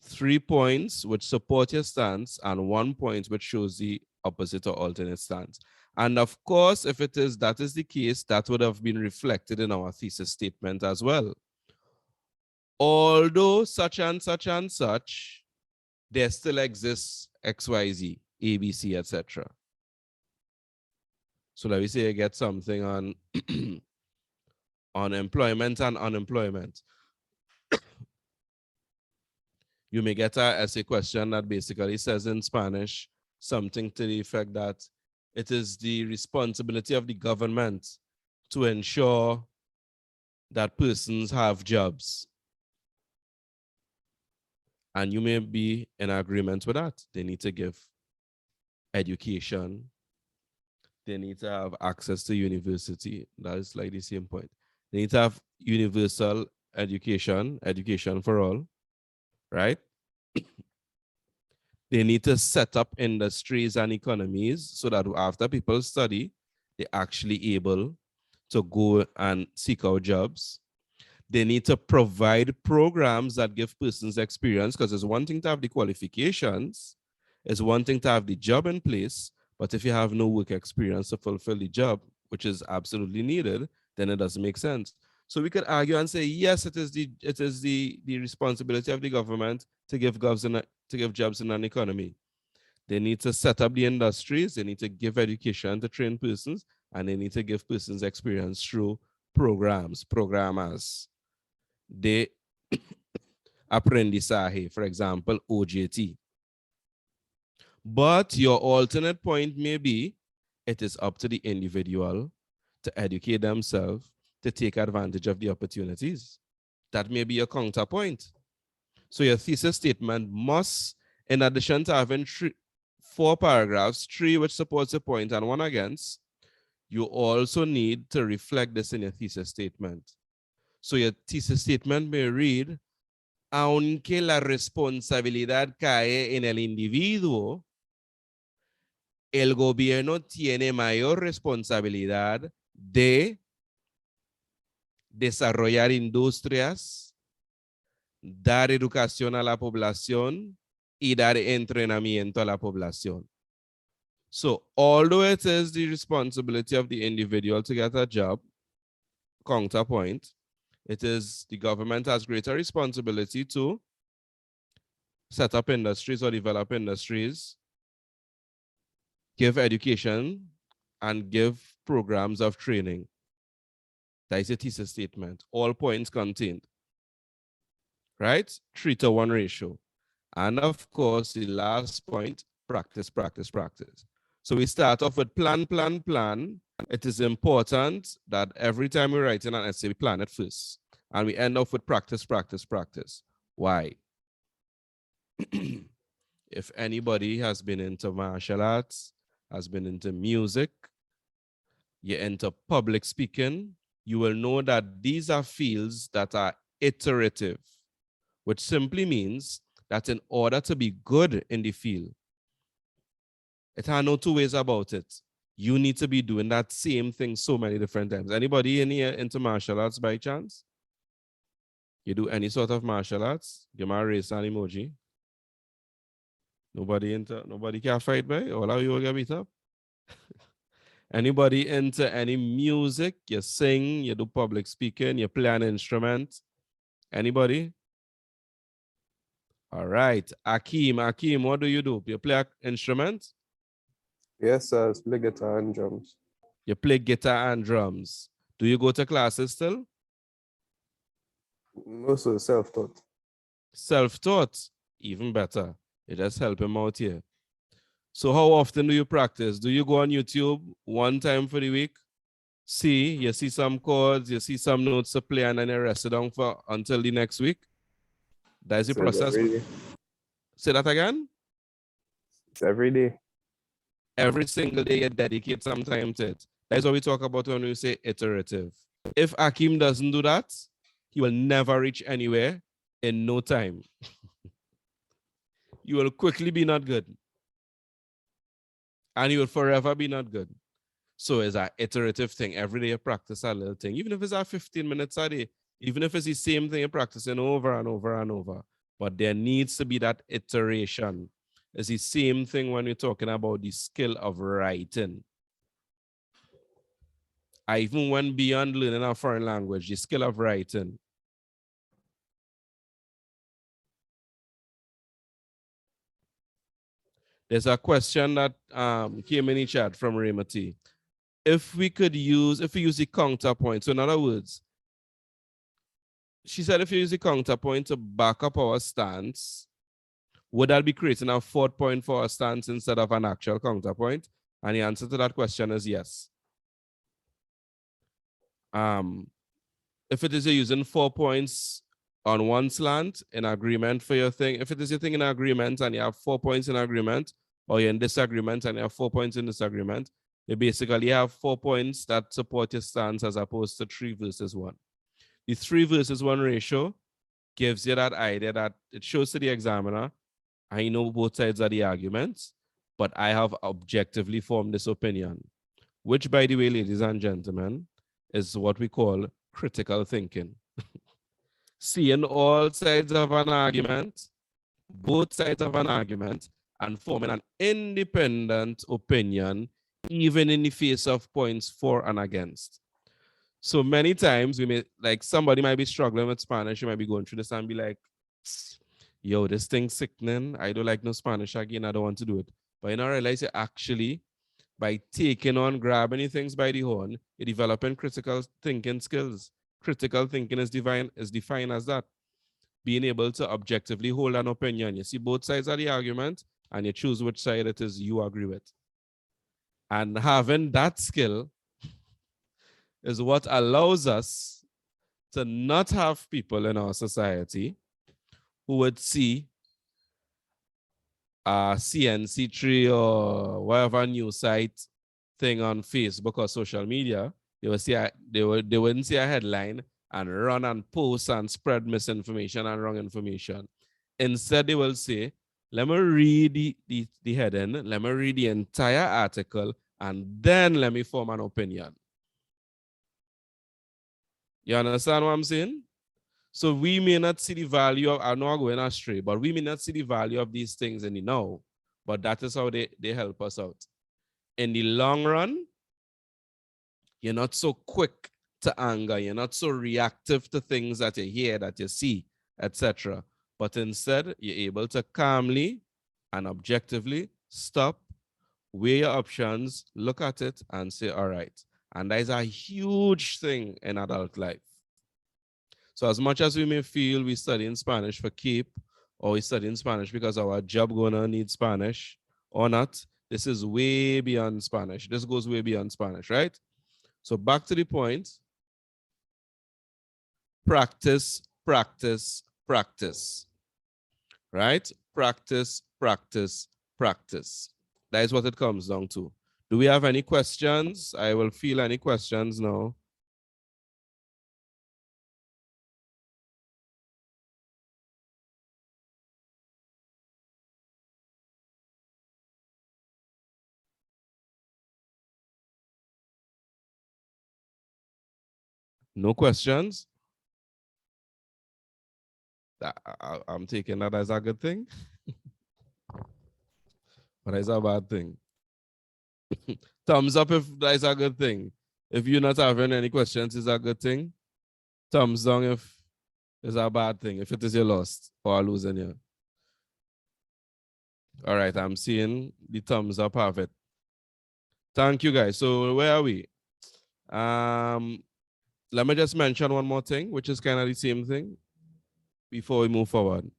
3 points which support your stance and 1 point which shows the opposite or alternate stance. And of course, if that is the case, that would have been reflected in our thesis statement as well. Although such and such and such, there still exists XYZ, ABC, etc. So let me say I get something on on employment and unemployment. You may get an essay question that basically says in Spanish something to the effect that it is the responsibility of the government to ensure that persons have jobs. And you may be in agreement with that. They need to give education. They need to have access to university. That is like the same point. They need to have universal education, education for all, right? They need to set up industries and economies so that after people study, they're actually able to go and seek out jobs. They need to provide programs that give persons experience, because it's one thing to have the qualifications, it's one thing to have the job in place, but if you have no work experience to fulfill the job, which is absolutely needed, then it doesn't make sense. So we could argue and say, yes, it is the responsibility of the government to give jobs in an economy. They need to set up the industries, they need to give education to train persons, and they need to give persons experience through programas de aprendizaje, for example, OJT. But your alternate point may be, it is up to the individual to educate themselves, to take advantage of the opportunities. That may be a counterpoint. So your thesis statement must, in addition to having 4 paragraphs, 3 which supports a point and 1 against, you also need to reflect this in your thesis statement. So your thesis statement may read, aunque la responsabilidad cae en el individuo, el gobierno tiene mayor responsabilidad de desarrollar industrias, dar educación a la población y dar entrenamiento a la población. So, although it is the responsibility of the individual to get a job, counterpoint, it is the government has greater responsibility to set up industries or develop industries, give education, and give programs of training. That is a thesis statement. All points contained. Right? 3-to-1 ratio. And of course, the last point, practice, practice, practice. So we start off with plan, plan, plan. It is important that every time we write in an essay, we plan it first. And we end off with practice, practice, practice. Why? If anybody has been into martial arts, has been into music, you're into public speaking, you will know that these are fields that are iterative, which simply means that in order to be good in the field, it has no 2 ways about it. You need to be doing that same thing so many different times. Anybody in here into martial arts by chance? You do any sort of martial arts? Give me a race and emoji. Nobody can fight by? All of you will get beat up. Anybody into any music? You sing, you do public speaking, you play an instrument? Anybody? All right. Akeem, what do? You play an instrument? Yes, sir. I play guitar and drums. You play guitar and drums. Do you go to classes still? Also self-taught. Self-taught, even better. It just help him out here. So how often do you practice? Do you go on YouTube 1 time for the week? You see some chords, you see some notes to play, and then you rest it down for until the next week? That's the process. Say that again? It's every day. Every single day you dedicate some time to it. That's what we talk about when we say iterative. If Akeem doesn't do that, he will never reach anywhere in no time. You will quickly be not good. And you will forever be not good. So it's an iterative thing. Every day you practice a little thing. Even if it's 15 minutes a day, even if it's the same thing you're practicing over and over and over. But there needs to be that iteration. It's the same thing when we're talking about the skill of writing. I even went beyond learning a foreign language, the skill of writing. There's a question that came in the chat from Raymati. If we use the counterpoint, so in other words, she said if you use the counterpoint to back up our stance, would that be creating a 4th point for our stance instead of an actual counterpoint? And the answer to that question is yes. If it is you're using 4 points on one slant in agreement for your thing, if it is your thing in agreement and you have 4 points in agreement, or you're in disagreement and you have 4 points in disagreement, you basically have 4 points that support your stance as opposed to 3 versus 1. The 3 versus 1 ratio gives you that idea that it shows to the examiner, I know both sides of the arguments, but I have objectively formed this opinion, which, by the way, ladies and gentlemen, is what we call critical thinking. Seeing all sides of an argument, both sides of an argument, and forming an independent opinion, even in the face of points for and against. So many times we may, like somebody might be struggling with Spanish, you might be going through this and be like, yo, this thing's sickening. I don't like no Spanish again. I don't want to do it. But you know, realize actually by taking on, grabbing things by the horn, you're developing critical thinking skills. Critical thinking is defined as that. Being able to objectively hold an opinion. You see both sides of the argument and you choose which side it is you agree with. And having that skill is what allows us to not have people in our society who would see CNC3 or whatever news site thing on Facebook or social media. They wouldn't see a headline and run and post and spread misinformation and wrong information. Instead, they will say, let me read the heading, let me read the entire article, and then let me form an opinion. You understand what I'm saying? So we may not see the value of, I'm not going astray, but we may not see the value of these things in the now, but that is how they help us out. In the long run, you're not so quick to anger, you're not so reactive to things that you hear, that you see, etc. But instead, you're able to calmly and objectively stop, weigh your options, look at it, and say, all right. And that is a huge thing in adult life. So as much as we may feel we study in Spanish for keep, or we study in Spanish because our job gonna need Spanish or not, this is way beyond Spanish. This goes way beyond Spanish, right? So back to the point. Practice, practice, practice. Right? Practice, practice, practice. That is what it comes down to. Do we have any questions? I will feel any questions now. No questions? I'm taking that as a good thing. But it's a bad thing. Thumbs up if that is a good thing. If you're not having any questions, is a good thing. Thumbs down if it's a bad thing. If it is you lost or losing you. All right, I'm seeing the thumbs up have it. Thank you guys. So where are we? Let me just mention one more thing, which is kind of the same thing before we move forward.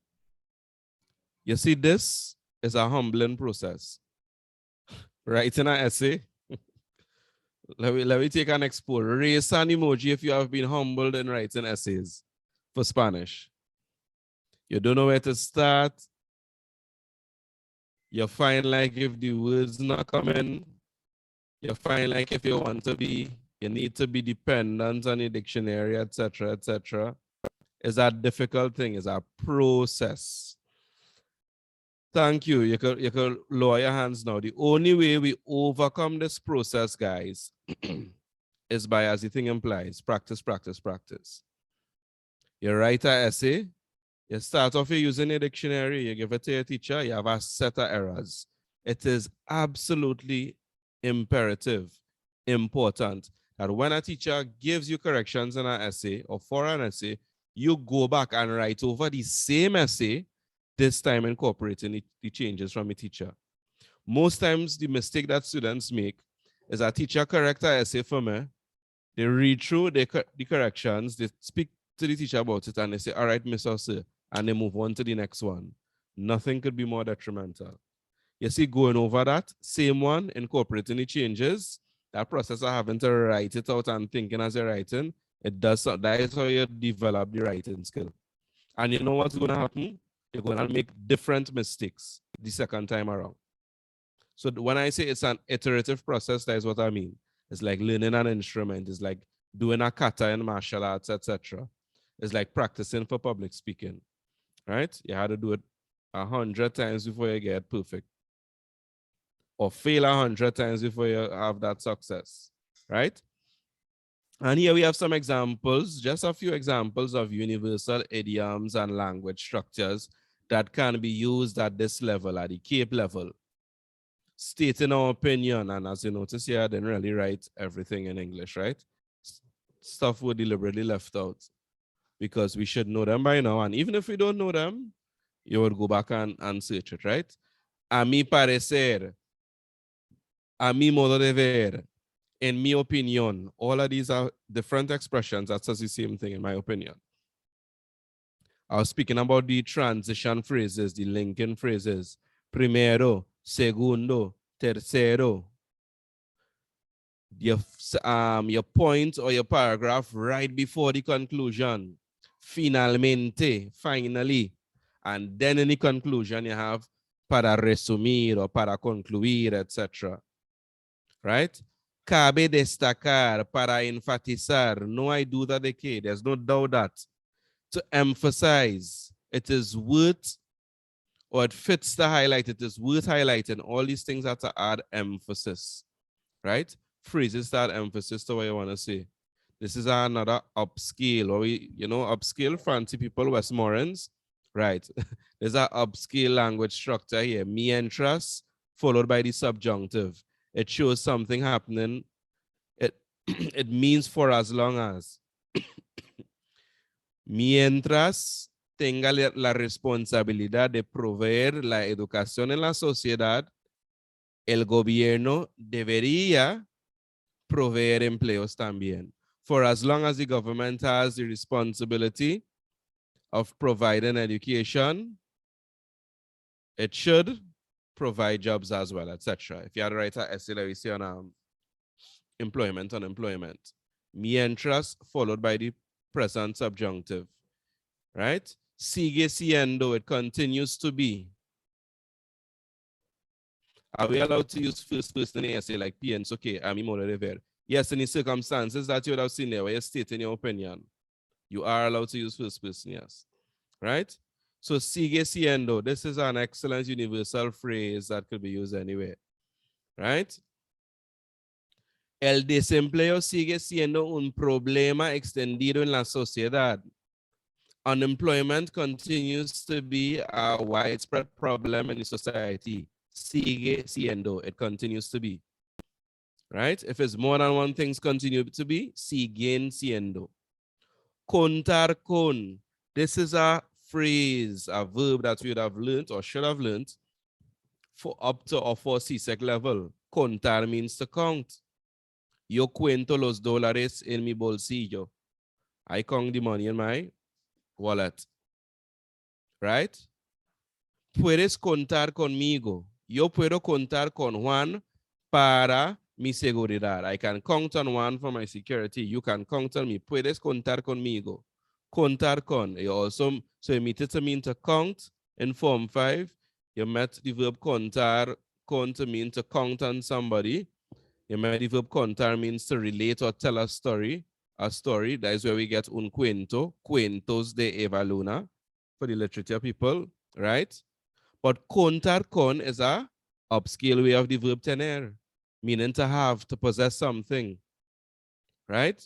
You see, this is a humbling process. Writing an essay. Let me take an expo. Raise an emoji if you have been humbled in writing essays for Spanish. You don't know where to start. You find like if the words not coming, you find like if you want to be, you need to be dependent on the dictionary, etc., etc. It's a difficult thing. It's a process. Thank you. You could lower your hands now. The only way we overcome this process, guys, is by, as the thing implies, practice, practice, practice. You write an essay, you start off using a dictionary, you give it to your teacher, you have a set of errors. It is absolutely imperative, important, that when a teacher gives you corrections in an essay or for an essay, you go back and write over the same essay, this time incorporating the changes from a teacher. Most times, the mistake that students make is a teacher correct an essay for me, they read through the corrections, they speak to the teacher about it, and they say, all right, Mr. Sir, and they move on to the next one. Nothing could be more detrimental. You see, going over that, same one, incorporating the changes, that process of having to write it out and thinking as you're writing, that is how you develop the writing skill. And you know what's going to happen? You're going to make different mistakes the second time around. So when I say it's an iterative process, that is what I mean. It's like learning an instrument. It's like doing a kata in martial arts, etc. It's like practicing for public speaking, right? You had to do it 100 times before you get perfect, or fail 100 times before you have that success, right? And here we have some examples, just a few examples of universal idioms and language structures that can be used at this level, at the CAPE level. Stating our opinion, and as you notice here, I didn't really write everything in English, right? Stuff were deliberately left out because we should know them by now. And even if we don't know them, you would go back and search it, right? A mi parecer, a mi modo de ver, in mi opinion. All of these are different expressions that says the same thing, in my opinion. I was speaking about the transition phrases, the linking phrases. Primero, segundo, tercero. Your point or your paragraph right before the conclusion. Finalmente, finally. And then in the conclusion, you have para resumir or para concluir, etc. Right? Cabe destacar, para enfatizar. No hay duda de que. There's no doubt that. To emphasize, it is worth, or it fits to highlight, it is worth highlighting. All these things have to add emphasis, right? Phrases that add emphasis to what you want to say. This is another upscale, or upscale fancy people, Westmorans, right? There's an upscale language structure here. Mientras, followed by the subjunctive. It shows something happening. It means for as long as. Mientras tenga la responsabilidad de proveer la educación en la sociedad, el gobierno debería proveer empleos también. For as long as the government has the responsibility of providing education, it should provide jobs as well, etc. If you had to write an essay that we see on employment, unemployment. Mientras followed by the present subjunctive, right? Sigue siendo, it continues to be. Are we allowed to use first person essay like pienso que, a mi modo de ver? Yes, in the circumstances that you would have seen there where you're stating your opinion, you are allowed to use first person, yes. Right? So sigue siendo, this is an excellent universal phrase that could be used anywhere. Right? El desempleo sigue siendo un problema extendido en la sociedad. Unemployment continues to be a widespread problem in the society. Sigue siendo, it continues to be. Right? If it's more than one things continue to be, siguen siendo. Contar con, this is a phrase, a verb that we would have learned or should have learned for up to or for CSEC level. Contar means to count. Yo cuento los dólares en mi bolsillo. I count the money in my wallet. Right? Puedes contar conmigo. Yo puedo contar con Juan para mi seguridad. I can count on Juan for my security. You can count on me. Puedes contar conmigo. Contar con. You also, so you meet it to mean to count in Form 5. You met the verb contar, con to mean to count on somebody. You met the verb contar means to relate or tell a story. A story, that is where we get un cuento, cuentos de Eva Luna, for the literature people, right? But contar con is a upscale way of the verb tener, meaning to have, to possess something, right?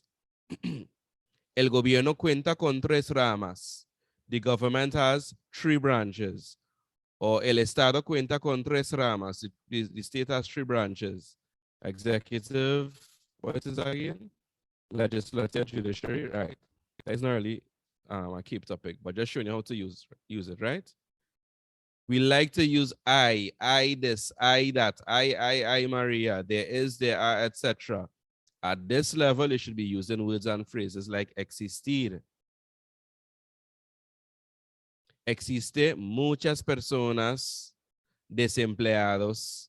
El gobierno cuenta con 3 ramas. The government has 3 branches. Or el estado cuenta con 3 ramas. The state has 3 branches. Executive, what is that again? Legislative, judiciary, right? That's not really a key topic, but just showing you how to use it, right? We like to use I this, I that, I, Maria, there is, there are, etc. At this level, it should be using words and phrases like existir. Existe muchas personas desempleadas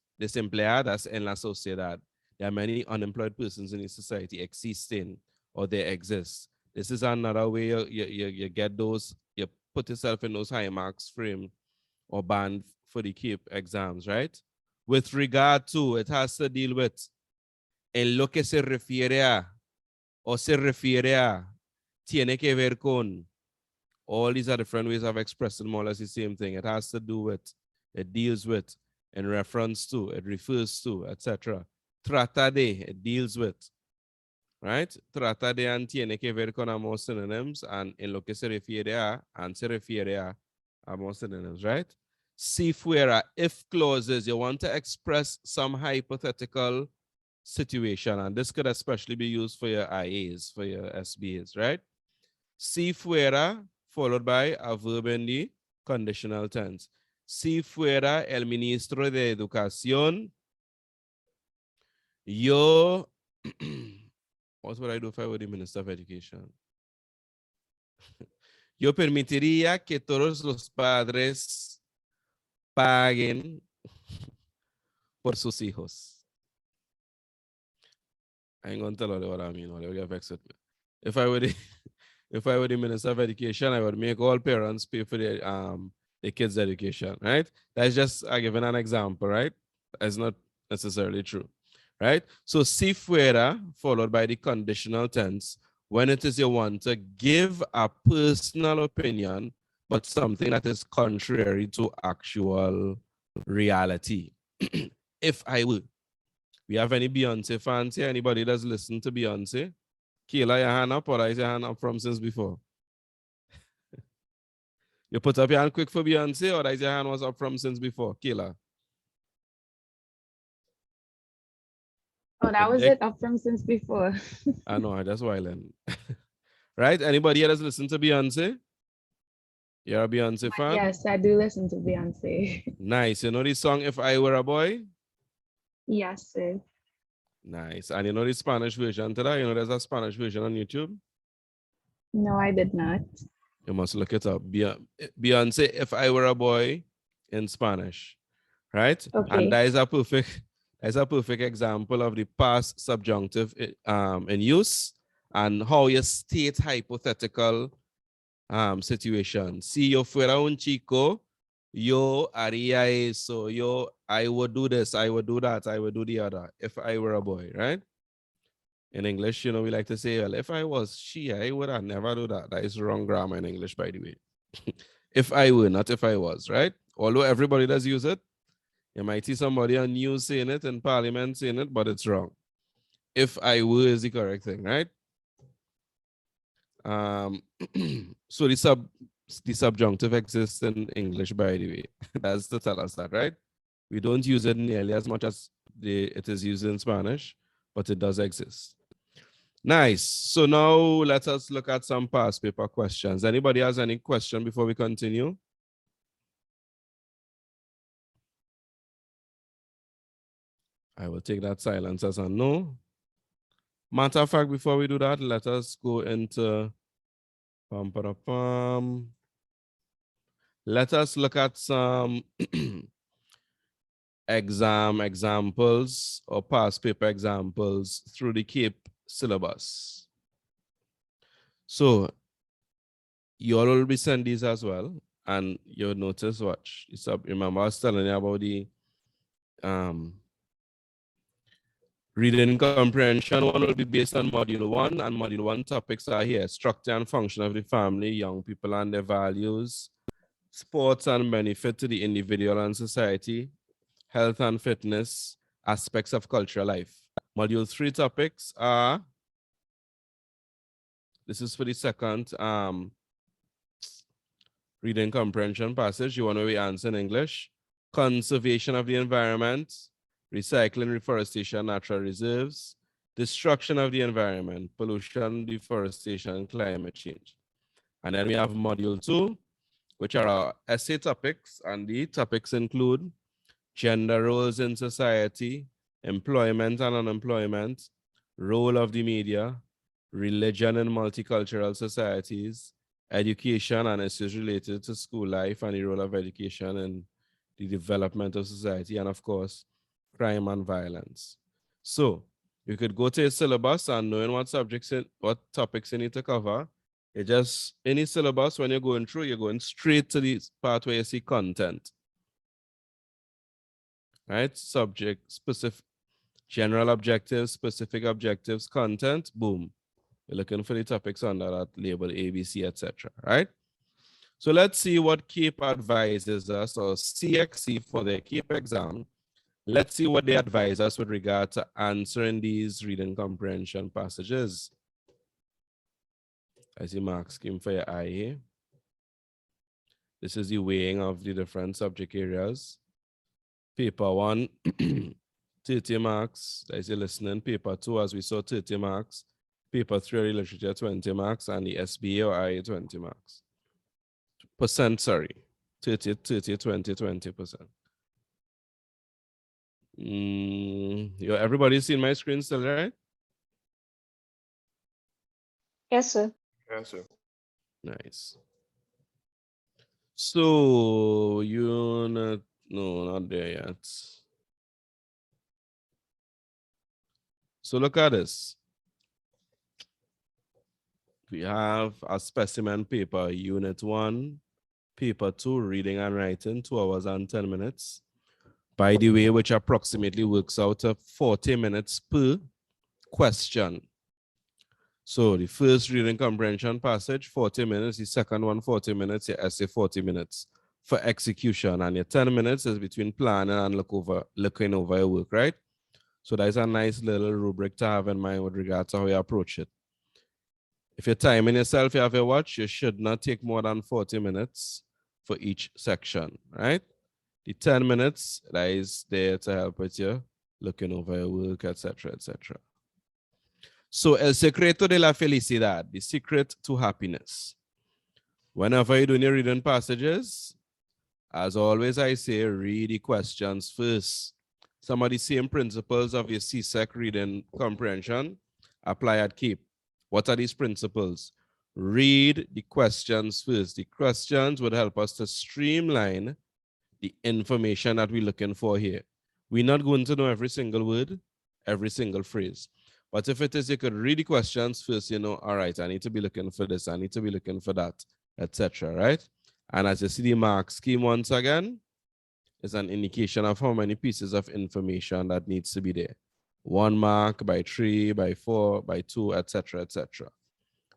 en la sociedad. There are many unemployed persons in the society existing, or they exist. This is another way you get those, you put yourself in those high marks frame or band for the CAPE exams, right? With regard to, it has to deal with en lo que se refiere a, o se refiere a, tiene que ver con. All these are different ways of expressing more or less the same thing. It has to do with, it deals with, in reference to, it refers to, etc. Trata de, it deals with, right? Trata de and tiene que ver con are more synonyms, and en lo que se refiere a and se refiere a are more synonyms, right? Si fuera, if clauses, you want to express some hypothetical situation, and this could especially be used for your IAs, for your SBAs, right? Si fuera, followed by a verb in the conditional tense. Si fuera el ministro de Educación, Yo, what would I do if I were the Minister of Education? Yo permitiría que todos los padres paguen por sus hijos. I ain't gonna tell you what I mean, or they'll get vexed with me. If I were the if I were the Minister of Education, I would make all parents pay for the kids' education, right? That's just giving an example, right? That's not necessarily true, right? So si fuera followed by the conditional tense when it is you want to give a personal opinion, but something that is contrary to actual reality. If I were. We have any Beyonce fans here? Anybody that's listened to Beyonce? Kayla, your hand up, or is your hand up from since before? You put up your hand quick for Beyonce, or is your hand was up from since before? Kayla. Oh, that was it, up from since before. I know, that's why then. Right? Anybody here that's listened to Beyonce? You're a Beyonce fan? Yes, I do listen to Beyonce. Nice. You know the song If I Were a Boy? Yes, sir. Nice. And you know the Spanish version to that? You know there's a Spanish version on YouTube? No, I did not. You must look it up. Beyonce, If I Were a Boy in Spanish, right? Okay. And that is a perfect example of the past subjunctive in use and how you state hypothetical situations. Si yo fuera un chico, yo haría eso. I would do this, I would do that, I would do the other if I were a boy, right? In English, you know, we like to say, well, if I was she, I would have never do that. That is wrong grammar in English, by the way. If I were, not if I was, right? Although everybody does use it. You might see somebody on news saying it, in parliament saying it, but it's wrong. If I were is the correct thing, right? So the subjunctive exists in English, by the way. That's to tell us that, right? We don't use it nearly as much as it is used in Spanish, but it does exist. Nice. So now let us look at some past paper questions. Anybody has any question before we continue? I will take that silence as a no. Matter of fact, before we do that, let us go into let us look at some examples or past paper examples through the CAPE syllabus. So you all will be sent these as well, and you'll notice, watch. Remember I was telling you about the reading comprehension one will be based on module 1, and module 1 topics are here: structure and function of the family, young people and their values, sports and benefit to the individual and society, health and fitness, aspects of cultural life. Module 3 topics are, this is for the second reading comprehension passage. You want to answer in English: conservation of the environment, recycling, reforestation, natural reserves, destruction of the environment, pollution, deforestation, climate change. And then we have module 2, which are our essay topics, and the topics include gender roles in society, employment and unemployment, role of the media, religion in multicultural societies, education and issues related to school life and the role of education in the development of society, and of course, crime and violence. So you could go to a syllabus and knowing what topics you need to cover. You just, any syllabus, when you're going through, you're going straight to the part where you see content. Right? Subject, specific, general objectives, specific objectives, content, boom. You're looking for the topics under that label ABC, etc. Right? So let's see what CAPE advises us, or CXC for their CAPE exam. Let's see what they advise us with regard to answering these reading comprehension passages. I see mark scheme for your eye here. This is the weighing of the different subject areas. Paper 1, 30 marks. That is your listening. Paper 2, as we saw, 30 marks. Paper 3, literature, 20 marks. And the SBA or IA, 20 marks. 30, 20, 20%. Everybody seen my screen still, right? Yes, sir. Yes, sir. Nice. So unit, no, not there yet. So look at this. We have a specimen paper, unit 1, paper 2, reading and writing, 2 hours and 10 minutes. By the way, which approximately works out to 40 minutes per question. So the first reading comprehension passage, 40 minutes. The second one, 40 minutes. Your essay, 40 minutes for execution. And your 10 minutes is between planning and looking over your work, right? So that's a nice little rubric to have in mind with regards to how you approach it. If you're timing yourself, you have your watch, you should not take more than 40 minutes for each section, right? The 10 minutes, that is there to help with you looking over your work, etc., etc. So, el secreto de la felicidad, the secret to happiness. Whenever you're doing your reading passages, as always, I say, read the questions first. Some of the same principles of your CSEC reading comprehension apply at CAPE. What are these principles? Read the questions first. The questions would help us to streamline the information that we're looking for here. We're not going to know every single word, every single phrase. But if it is, you could read the questions first, you know, all right, I need to be looking for this, I need to be looking for that, etc., right? And as you see the mark scheme once again, is an indication of how many pieces of information that needs to be there. 1 mark, by 3, by 4, by 2, etc., etc.,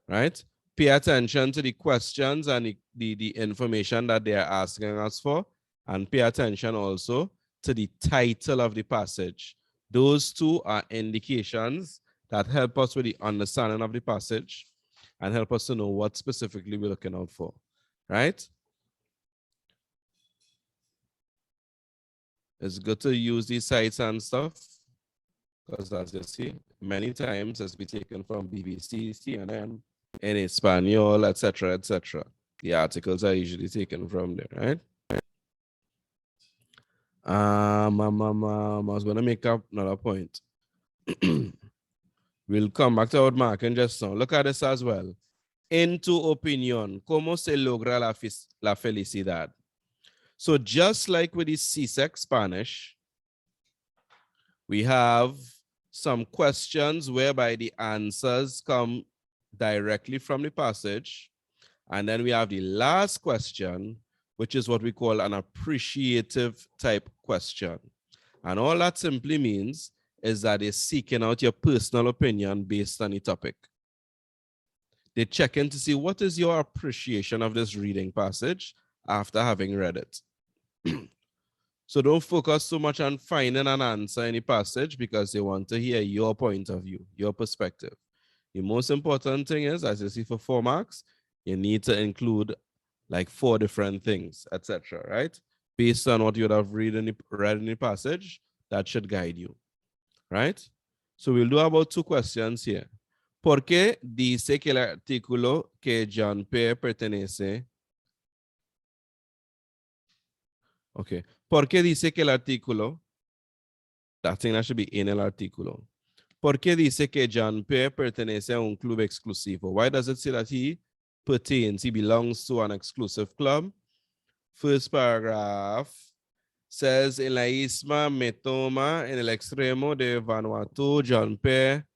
right? Pay attention to the questions and the information that they are asking us for, and pay attention also to the title of the passage. Those two are indications that help us with the understanding of the passage and help us to know what specifically we're looking out for, right? It's good to use these sites and stuff because, as you see, many times it's been taken from BBC, CNN, in Espanol, etc., etc. The articles are usually taken from there, right? I was going to make up another point. We'll come back to our marking just now. Look at this as well. En tu opinión, ¿cómo se logra la felicidad? So just like with the CSEC Spanish, we have some questions whereby the answers come directly from the passage. And then we have the last question, which is what we call an appreciative type question. And all that simply means is that they're seeking out your personal opinion based on the topic. They're checking to see what is your appreciation of this reading passage after having read it. So don't focus so much on finding an answer in the passage because they want to hear your point of view, your perspective. The most important thing is, as you see for 4 marks, you need to include like 4 different things, etc., right? Based on what you would have read in the passage, that should guide you, right? So we'll do about 2 questions here. ¿Por qué dice que el artículo que Jean-Pierre pertenece? Okay. ¿Por qué dice que el artículo? That thing that should be in el artículo. ¿Por qué dice que Jean-Pierre pertenece a un club exclusivo? Why does it say that he pertains, he belongs to an exclusive club? First paragraph says, en la isla me toma en el extremo de Vanuatu, Jean-Pierre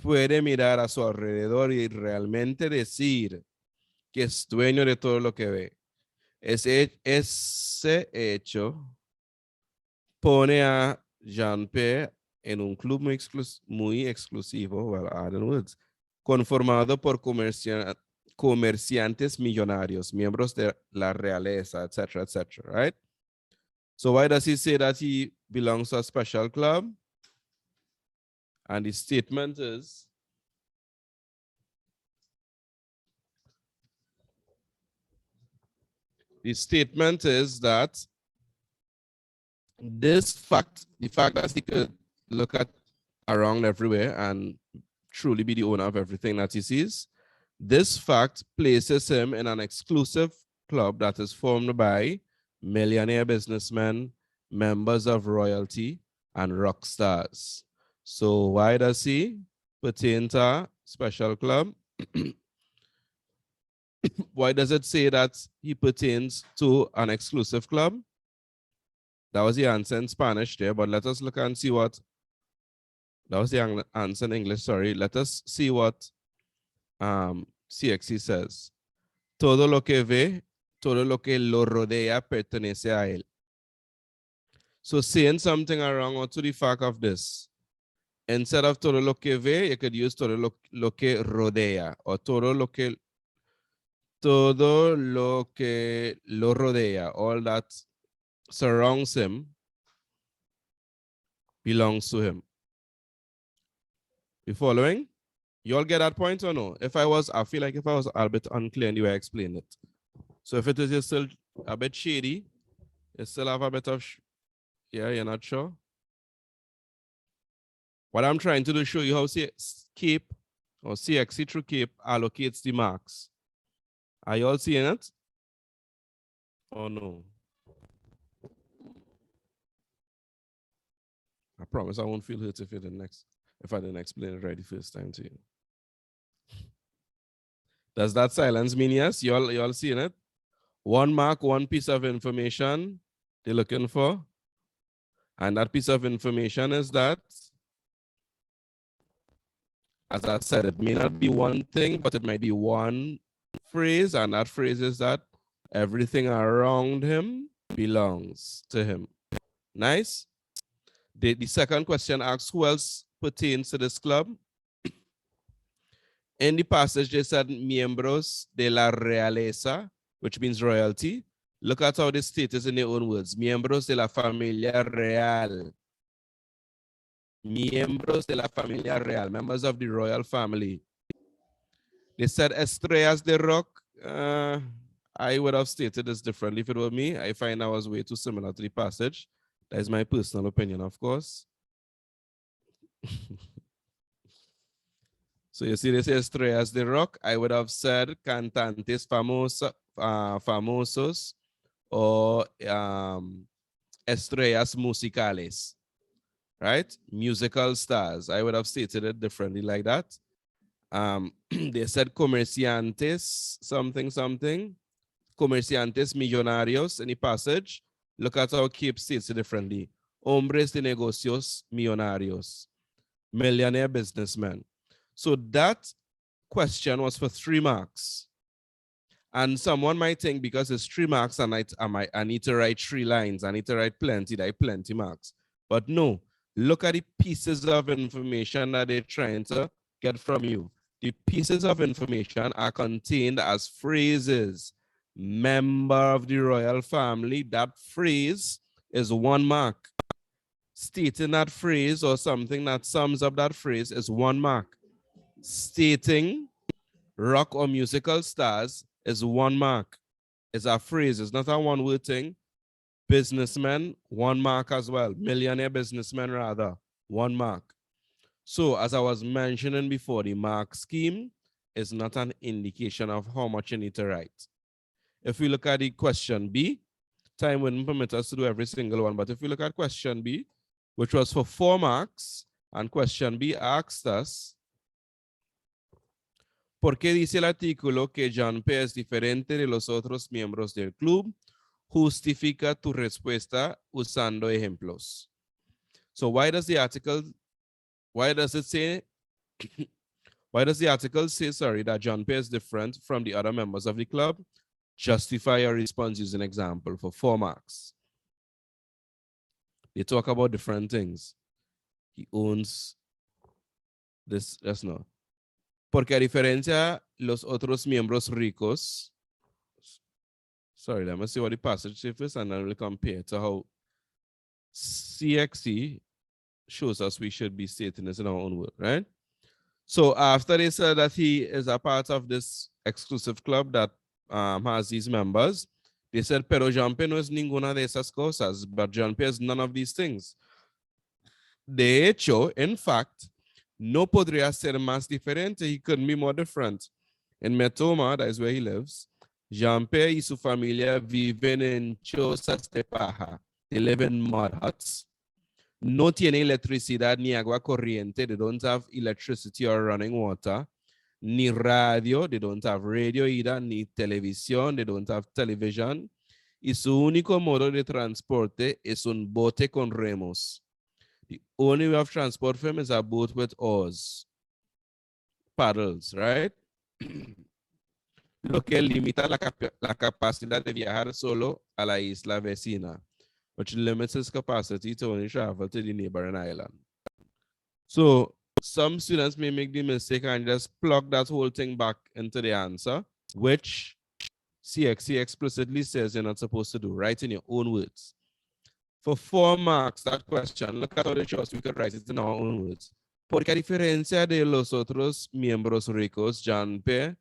puede mirar a su alrededor y realmente decir que es dueño de todo lo que ve. Ese hecho pone a Jean-Pierre en un club muy exclusivo, well, add words, conformado por comerciantes millonarios, miembros de la realeza, etc., etc., right? So why does he say that he belongs to a special club? And the statement is, that this fact, the fact that he could look at around everywhere and truly be the owner of everything that he sees, this fact places him in an exclusive club that is formed by millionaire businessmen, members of royalty, and rock stars. So why does he pertain to a special club? Why does it say that he pertains to an exclusive club? That was the answer in Spanish there, but let us look and see what, that was the answer in English, sorry. Let us see what CXC says. Todo lo que ve, todo lo que lo rodea pertenece a él. So saying something around or to the fact of this, instead of todo lo que ve, you could use todo lo que rodea, or todo lo que lo rodea, all that surrounds him belongs to him. You following? You all get that point or no? I feel like if I was a bit unclear in the way I explained it. So if it is still a bit shady, you still have a bit of, yeah, you're not sure? What I'm trying to do is show you how CAPE or CXC through CAPE allocates the marks. Are you all seeing it? Or no? I promise I won't feel hurt if I didn't explain it right the first time to you. Does that silence mean yes? You all seeing it? 1 mark, 1 piece of information they're looking for. And that piece of information is that, as I said, it may not be one thing, but it might be one phrase. And that phrase is that everything around him belongs to him. Nice? The second question asks, who else pertains to this club? In the passage, they said miembros de la realeza, which means royalty. Look at how they state it in their own words. Miembros de la familia real. Miembros de la familia real, members of the royal family. They said estrellas de rock. I would have stated this differently if it were me. I find I was way too similar to the passage. That is my personal opinion, of course. So you see, this is estrellas de rock. I would have said cantantes famosos or estrellas musicales, right? Musical stars. I would have stated it differently like that. They said comerciantes, something. Comerciantes millonarios in the passage. Look at how CAPE states it differently. Hombres de negocios millonarios. Millionaire businessmen. So that question was for 3 marks. And someone might think because it's 3 marks and I need to write 3 lines, I need to write plenty marks. But no, look at the pieces of information that they're trying to get from you. The pieces of information are contained as phrases. Member of the royal family, that phrase is 1 mark. Stating that phrase or something that sums up that phrase is 1 mark. Stating rock or musical stars is 1 mark. It's a phrase, it's not a one-word thing. Businessmen, 1 mark as well. Millionaire businessmen rather, 1 mark. So as I was mentioning before, the mark scheme is not an indication of how much you need to write. If we look at the question B, time wouldn't permit us to do every single one, but if we look at question B, which was for 4 marks, and question B asked us, ¿por qué dice el artículo que Jean-Pierre es diferente de los otros miembros del club? Justifica tu respuesta usando ejemplos. So why does the article say that Jean-Pierre is different from the other members of the club? Justify your response using example for 4 marks. They talk about different things. He owns this, that's not. Porque a diferencia los otros miembros ricos. Sorry, let me see what the passage says first and then we'll compare to how CXC shows us we should be stating this in our own word, right? So after they said that he is a part of this exclusive club that has these members, they said, pero Jean-Pierre no es ninguna de esas cosas, but Jean-Pierre is none of these things. De hecho, in fact, no podría ser más diferente. He couldn't be more different. In Metoma, that is where he lives, Jean-Pierre y su familia viven en chozas de paja. They live in mud huts. No tiene electricidad ni agua corriente. They don't have electricity or running water. Ni radio. They don't have radio either. Ni televisión. They don't have television. Y su único modo de transporte es un bote con remos. The only way of transport for them is a boat with oars, paddles, right? Lo que limita la capacidad de viajar solo a la isla vecina, which limits its capacity to only travel to the neighboring island. So some students may make the mistake and just plug that whole thing back into the answer, which CXC explicitly says you're not supposed to do. Write in your own words. For 4 marks, that question, look at all the choices we could write it in our own words. Porque a diferencia de los otros miembros ricos, John P.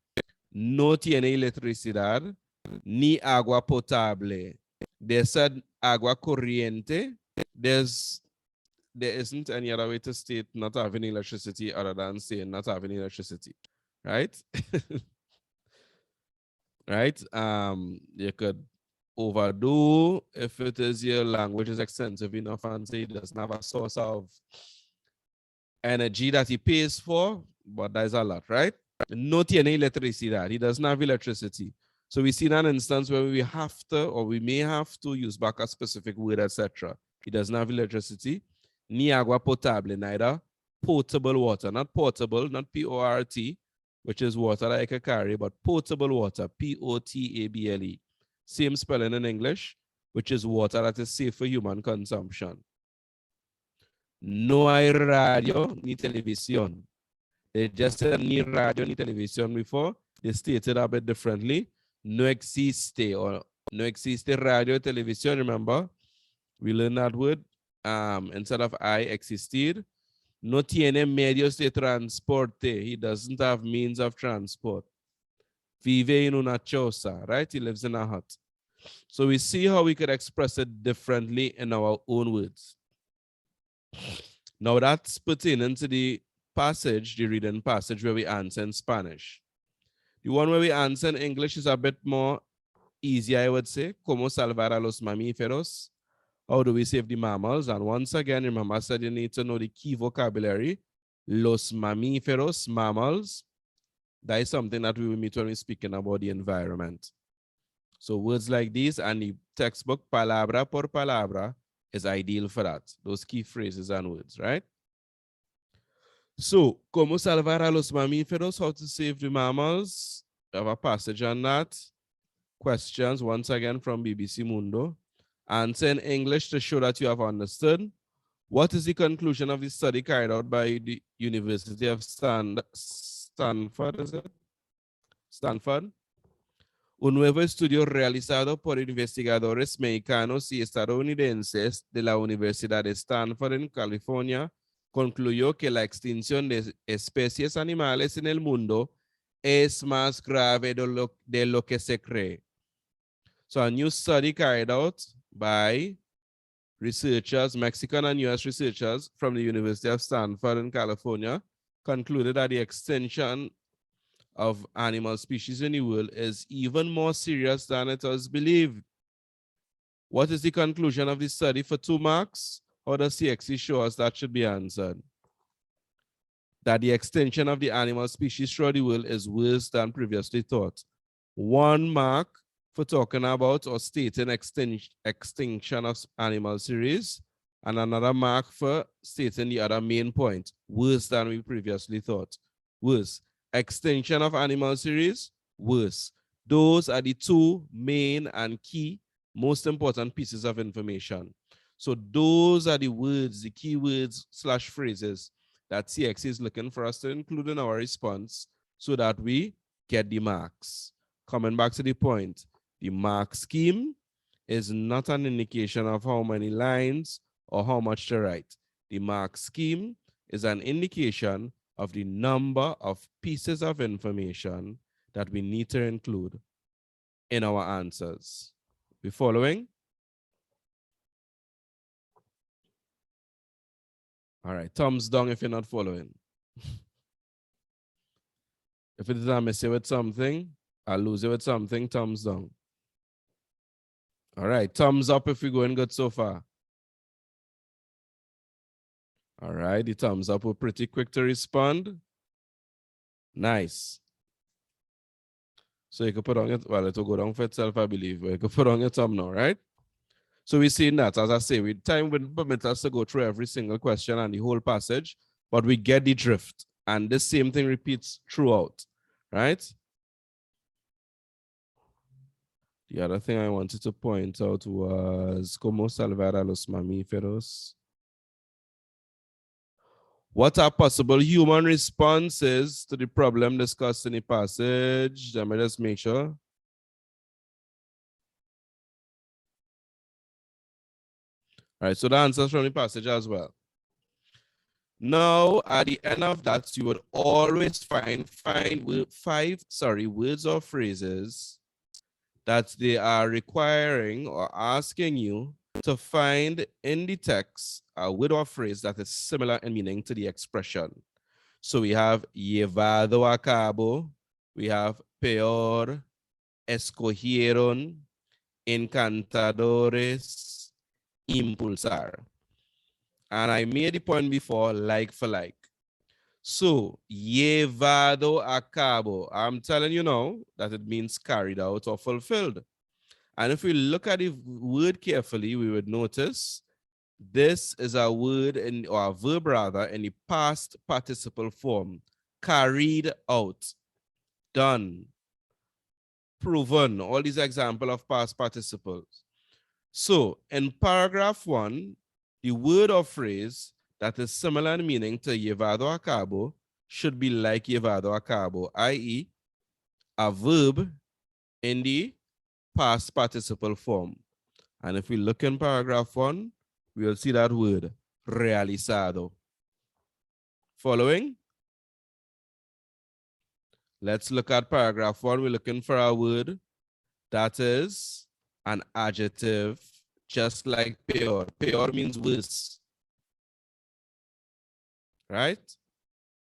no tiene electricidad ni agua potable. They said agua corriente. There isn't any other way to state not having electricity other than saying not having electricity, right? Right? You could overdo if it is your language is extensive enough and say it doesn't have a source of energy that he pays for, but there's a lot, right? No tiene electricidad. He doesn't have electricity. So we see an instance where we have to, or we may have to use back a specific word, etc. He doesn't have electricity. Ni agua potable, neither potable water, not portable, not P-O-R-T, which is water that I can carry, but potable water, P-O-T-A-B-L-E. Same spelling in English, which is water that is safe for human consumption. No hay radio ni televisión. They just said ni radio ni televisión before. They stated a bit differently. No existe or no existe radio televisión. Remember, we learned that word instead of I existir. No tiene medios de transporte. He doesn't have means of transport. Vive en una choza, right? He lives in a hut. So we see how we could express it differently in our own words. Now that's pertaining to the passage, the reading passage where we answer in Spanish. The one where we answer in English is a bit more easy, I would say. Como salvar a los mamíferos? How do we save the mammals? And once again, remember I said you need to know the key vocabulary. Los mamíferos, mammals. That is something that we will meet when we're speaking about the environment. So words like these and the textbook palabra por palabra is ideal for that. Those key phrases and words, right? So, como salvar a los mamíferos, how to save the mammals. We have a passage on that. Questions, once again, from BBC Mundo. Answer in English to show that you have understood. What is the conclusion of the study carried out by the University of Stanford, is it? Stanford. Un nuevo estudio realizado por investigadores mexicanos y estadounidenses de la Universidad de Stanford en California concluyó que la extinción de especies animales en el mundo es más grave de lo que se cree. So a new study carried out by researchers, Mexican and US researchers from the University of Stanford in California concluded that the extinction of animal species in the world is even more serious than it was believed. What is the conclusion of the study for 2 marks? How does CXC show us that should be answered? That the extinction of the animal species throughout the world is worse than previously thought. 1 mark for talking about or stating extinction of animal series, and another mark for stating the other main point, worse than we previously thought. Worse. Extinction of animal series, worse. Those are the 2 main and key, most important pieces of information. So those are the words, the key words / phrases that CXC is looking for us to include in our response so that we get the marks. Coming back to the point, the mark scheme is not an indication of how many lines or how much to write. The mark scheme is an indication of the number of pieces of information that we need to include in our answers. We following? All right, thumbs down if you're not following. If it is I miss you with something, I'll lose you with something, thumbs down. All right, thumbs up if we're going good so far. All right, the thumbs up were pretty quick to respond. Nice. So you can put on it, well, it will go down for itself, I believe, but you can put on your thumb now, right? So we're seeing that, as I say, time wouldn't permit us to go through every single question and the whole passage, but we get the drift. And the same thing repeats throughout, right? The other thing I wanted to point out was como salvar a los mamíferos. What are possible human responses to the problem discussed in the passage? Let me just make sure. All right, so the answers from the passage as well. Now, at the end of that, you would always find words or phrases that they are requiring or asking you to find in the text a word or phrase that is similar in meaning to the expression. So we have llevado a cabo, we have peor, escogieron, encantadores, impulsar. And I made the point before, like for like. So, llevado a cabo, I'm telling you now that it means carried out or fulfilled. And if we look at the word carefully, we would notice this is a word or a verb rather in the past participle form. Carried out, done, proven, all these examples of past participles. So in paragraph 1, the word or phrase that is similar in meaning to llevado a cabo should be like llevado a cabo, i.e. a verb in the past participle form. And if we look in paragraph 1, we will see that word, realizado. Following? Let's look at paragraph 1. We're looking for a word that is an adjective, just like peor. Peor means worse. Right?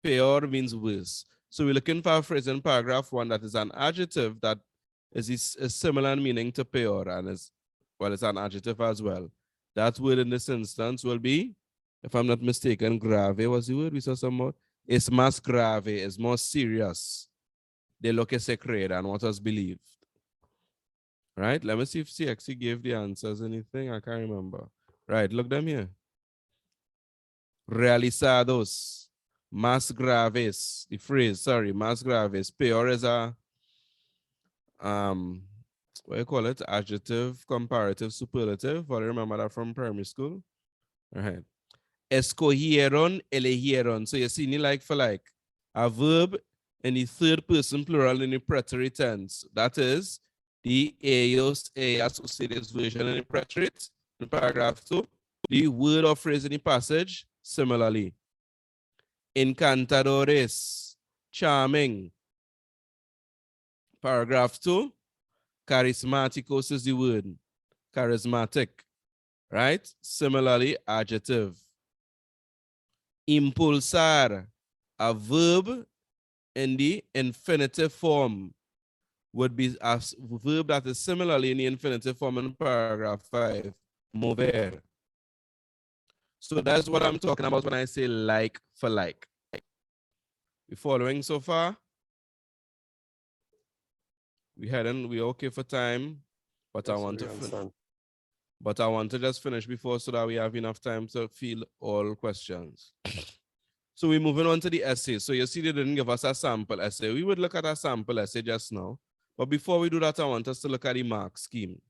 Peor means worse. So we're looking for a phrase in paragraph 1 that is an adjective that is similar in meaning to peor and is, well, it's an adjective as well. That word in this instance will be, if I'm not mistaken, grave was the word we saw some more. It's más grave, it's more serious. De lo que se cree than what was believed. Right? Let me see if CXC gave the answers anything. I can't remember. Right, look them here. Realizados. Más graves. The phrase, sorry, más graves. Peor is a what do you call it? Adjective, comparative, superlative. But I remember that from primary school. All right. Escogieron, elegieron. So you see, like for like. A verb in the third person plural in the preterite tense. That is the ellos, ellas, ustedes version in the preterite in paragraph 2. The word or phrase in the passage, similarly. Encantadores, charming. Paragraph 2, charismaticos is the word, charismatic, right? Similarly, adjective. Impulsar, a verb in the infinitive form, would be a verb that is similarly in the infinitive form in paragraph 5, mover. So that's what I'm talking about when I say like for like. You following so far? We okay for time, but Yes, I want we to understand. but I want to just finish before so that we have enough time to field all questions. So we're moving on to the essay. So you see they didn't give us a sample essay. We would look at a sample essay just now. But before we do that, I want us to look at the mark scheme.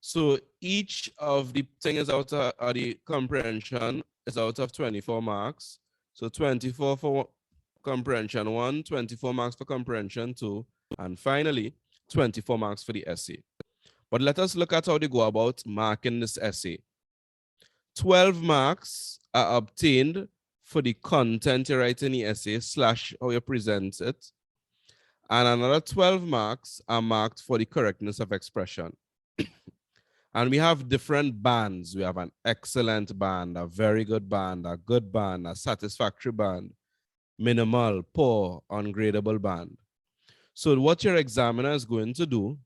So each of the things out of the comprehension is out of 24 marks. So 24 for comprehension 1, 24 marks for comprehension 2, and finally 24 marks for the essay. But let us look at how they go about marking this essay. 12 marks are obtained for the content you write in the essay / how you present it. And another 12 marks are marked for the correctness of expression. And we have different bands. We have an excellent band, a very good band, a good band, a satisfactory band, minimal, poor, ungradable band. So what your examiner is going to do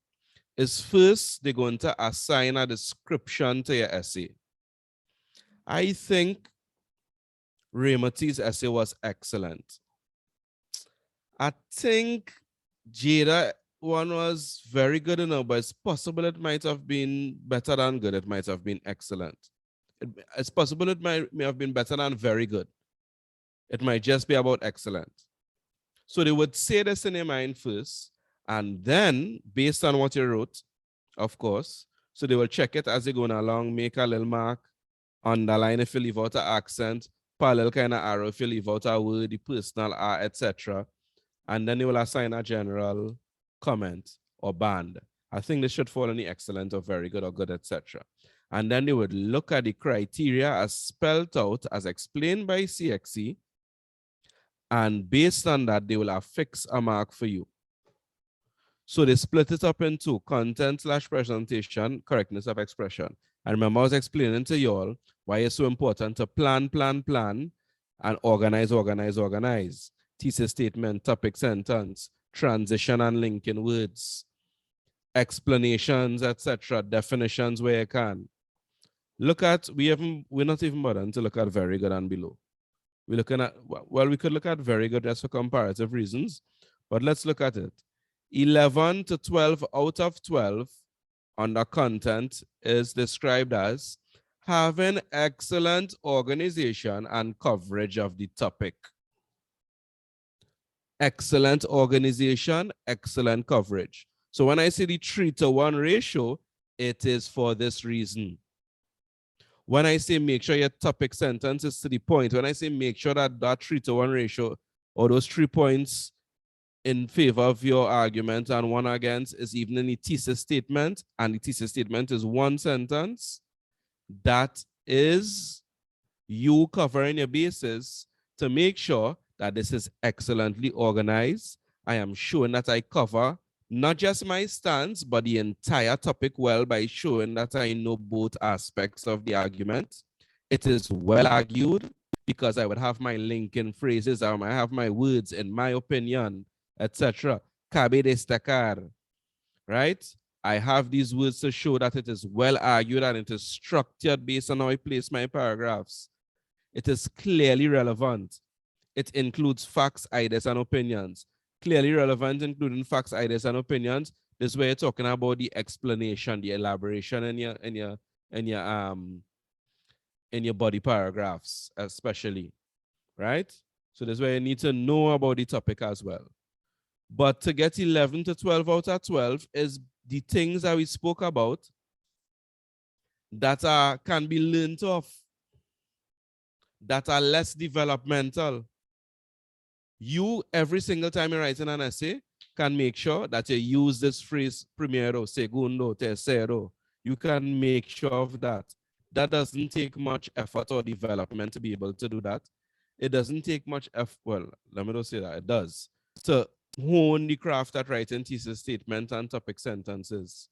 is first they're going to assign a description to your essay. I think Raymati's essay was excellent. I think Jada one was very good enough, but it's possible it might have been better than good. It might have been excellent. It's possible it may have been better than very good. It might just be about excellent. So they would say this in their mind first, and then based on what you wrote, of course, so they will check it as they're going along, make a little mark, underline if you leave out an accent, parallel kind of arrow if you leave out a word, the personal R, etc. And then they will assign a general comment or band. I think this should fall in the excellent or very good or good, etc. And then they would look at the criteria as spelled out, as explained by CXC, and based on that, they will affix a mark for you. So they split it up into content/presentation, correctness of expression. And remember, I was explaining to you all why it's so important to plan, and organize. Thesis statement, topic sentence, transition and linking words, explanations, etc., definitions where you can. Look at, we're not even bothering to look at very good and below. We're looking at, well, we could look at very good just for comparative reasons, but let's look at it. 11 to 12 out of 12 under content is described as having excellent organization and coverage of the topic. Excellent organization, excellent coverage. So when I say the 3-to-1 ratio, it is for this reason. When I say make sure your topic sentence is to the point, when I say make sure that 3-to-1 ratio or those 3 points in favor of your argument and 1 against is even in the thesis statement, and the thesis statement is 1 sentence, that is you covering your bases to make sure that this is excellently organized. I am showing that I cover not just my stance, but the entire topic well by showing that I know both aspects of the argument. It is well argued because I would have my linking phrases, I might have my words, in my opinion, etc. Cabe destacar, right? I have these words to show that it is well argued and it is structured based on how I place my paragraphs. It is clearly relevant. It includes facts, ideas, and opinions. Clearly relevant, including facts, ideas, and opinions. This is where you're talking about the explanation, the elaboration in your body paragraphs, especially, right? So this is where you need to know about the topic as well. But to get 11 to 12 out of 12 is the things that we spoke about that can be learned off, that are less developmental. You, every single time you're writing an essay, can make sure that you use this phrase, primero, segundo, tercero. You can make sure of that. That doesn't take much effort or development to be able to do that. It doesn't take much effort, well, let me not say that, it does, to hone the craft at writing thesis statement and topic sentences.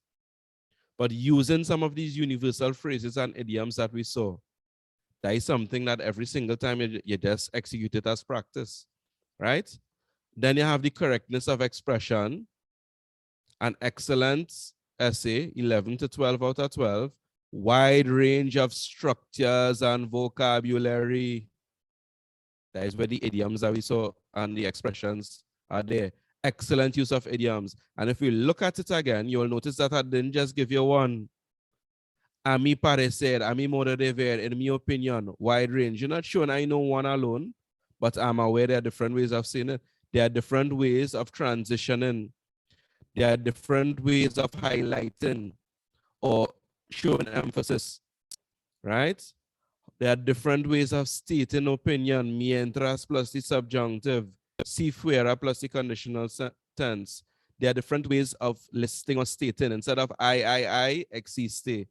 But using some of these universal phrases and idioms that we saw, that is something that every single time you just execute it as practice, right? Then you have the correctness of expression, an excellent essay, 11 to 12 out of 12, wide range of structures and vocabulary. That is where the idioms that we saw and the expressions are there. Excellent use of idioms. And if we look at it again, you'll notice that I didn't just give you one. A mi parecer, a mi modo de ver, in my opinion, wide range. You're not sure I know one alone, but I'm aware there are different ways of saying it. There are different ways of transitioning. There are different ways of highlighting or showing emphasis, right? There are different ways of stating opinion, mientras plus the subjunctive, si fuera plus the conditional tense. There are different ways of listing or stating. Instead of I, existe.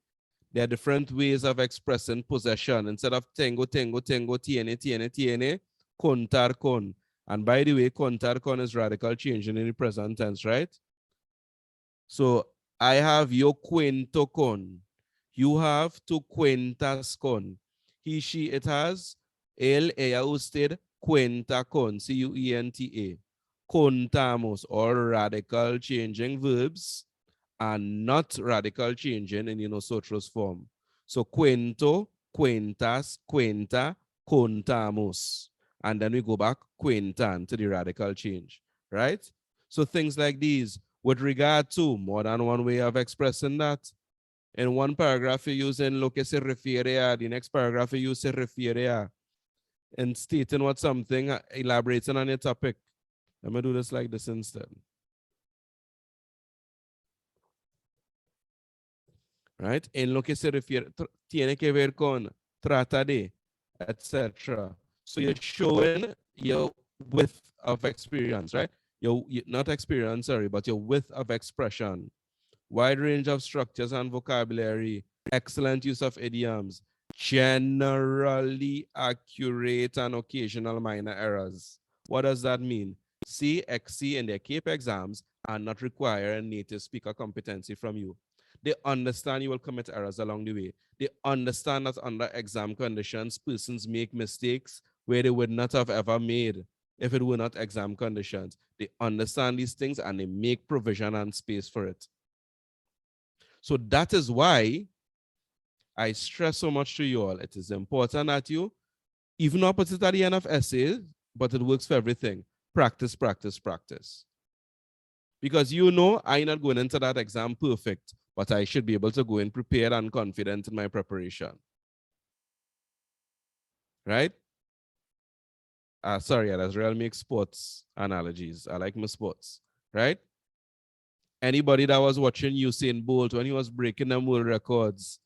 There are different ways of expressing possession. Instead of tengo, tiene, contar con. And by the way, contar con is radical changing in the present tense, right? So I have yo cuento con. You have tu cuentas con. He, she, it has. Él, ella, usted, cuenta con. C-U-E-N-T-A. Contamos, or radical changing verbs, and not radical changing in nosotros form. So cuento, cuentas, cuenta, contamos. And then we go back, cuentan, to the radical change, right? So things like these, with regard to more than one way of expressing that. In one paragraph, you're using lo que se refiere a, the next paragraph, you use se refiere a, and stating what something, elaborating on your topic. Let me do this like this instead. Right? En lo que se refiere, tiene que ver con, trata de, etc. So you're showing your width of experience, right? Your not experience, sorry, but your width of expression. Wide range of structures and vocabulary, excellent use of idioms, generally accurate and occasional minor errors. What does that mean? C, XC in their CAPE exams are not requiring native speaker competency from you. They understand you will commit errors along the way. They understand that under exam conditions, persons make mistakes where they would not have ever made if it were not exam conditions. They understand these things and they make provision and space for it. So that is why I stress so much to you all. It is important that you, even though I put it at the end of essays, but it works for everything. Practice, practice, practice. Because you know I'm not going into that exam perfect, but I should be able to go in prepared and confident in my preparation. Right? Sorry, that's real make sports analogies. I like my sports, right? Anybody that was watching Usain Bolt when he was breaking them world records,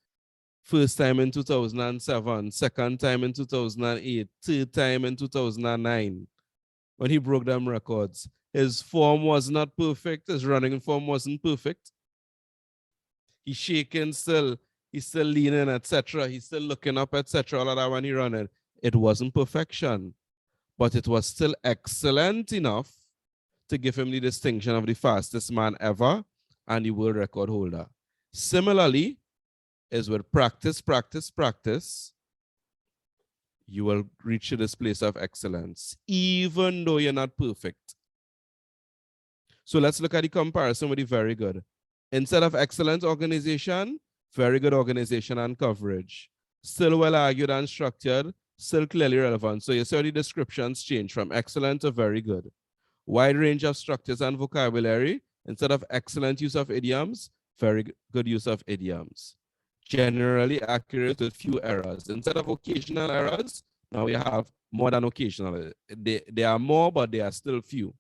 first time in 2007, second time in 2008, third time in 2009, when he broke them records, his form was not perfect. His running form wasn't perfect. He's shaking still. He's still leaning, etc. He's still looking up, etc. All of that when he running. It wasn't perfection, but it was still excellent enough to give him the distinction of the fastest man ever and the world record holder. Similarly, is with practice, practice, practice, you will reach to this place of excellence, even though you're not perfect. So let's look at the comparison with the very good. Instead of excellent organization, very good organization and coverage. Still well argued and structured, still clearly relevant. So you see the descriptions change from excellent to very good. Wide range of structures and vocabulary. Instead of excellent use of idioms, very good use of idioms. Generally accurate with few errors. Instead of occasional errors, now we have more than occasional. They are more, but they are still few.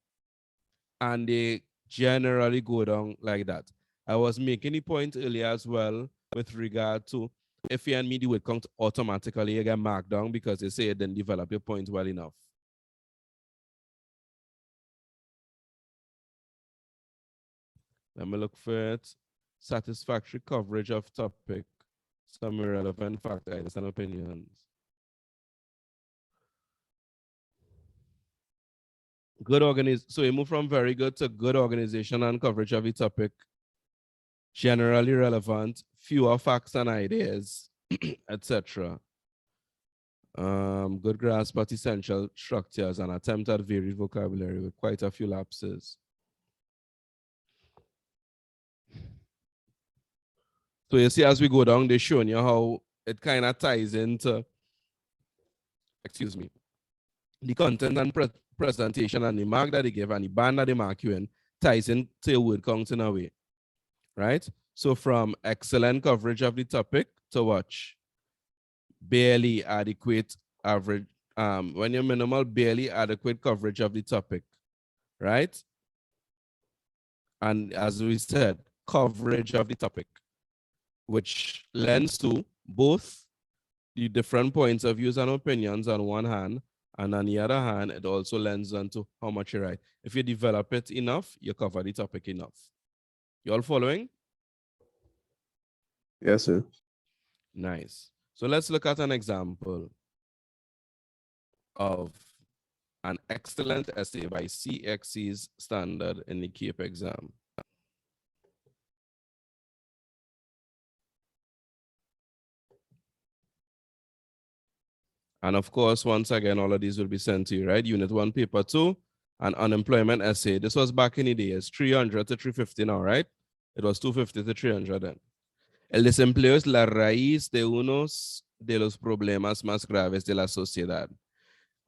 And they generally go down like that. I was making a point earlier as well with regard to if you and me, the word count automatically, you get marked down because they say it didn't develop your point well enough. Let me look for it. Satisfactory coverage of topic. Some irrelevant fact, ideas, and opinions. Good organization. So you move from very good to good organization and coverage of the topic. Generally relevant, fewer facts and ideas, etc. Good grasp at essential structures and attempt at varied vocabulary with quite a few lapses. So you see, as we go down, they're showing you how it kind of ties into, excuse me, the content and presentation and the mark that they give and the band that they mark you in ties into your word count in a way, right? So from excellent coverage of the topic to watch barely adequate average, when you're minimal, barely adequate coverage of the topic, right? And as we said, coverage of the topic, which lends to both the different points of views and opinions on one hand, and on the other hand, it also lends on to how much you write. If you develop it enough, you cover the topic enough. You all following? Yes, sir. Nice. So let's look at an example of an excellent essay by CXC's standard in the CAPE exam. And of course, once again, all of these will be sent to you, right? Unit 1, paper 2, an unemployment essay. This was back in the days, 300 to 350 now, right? It was 250 to 300 then. El desempleo es la raíz de unos de los problemas más graves de la sociedad.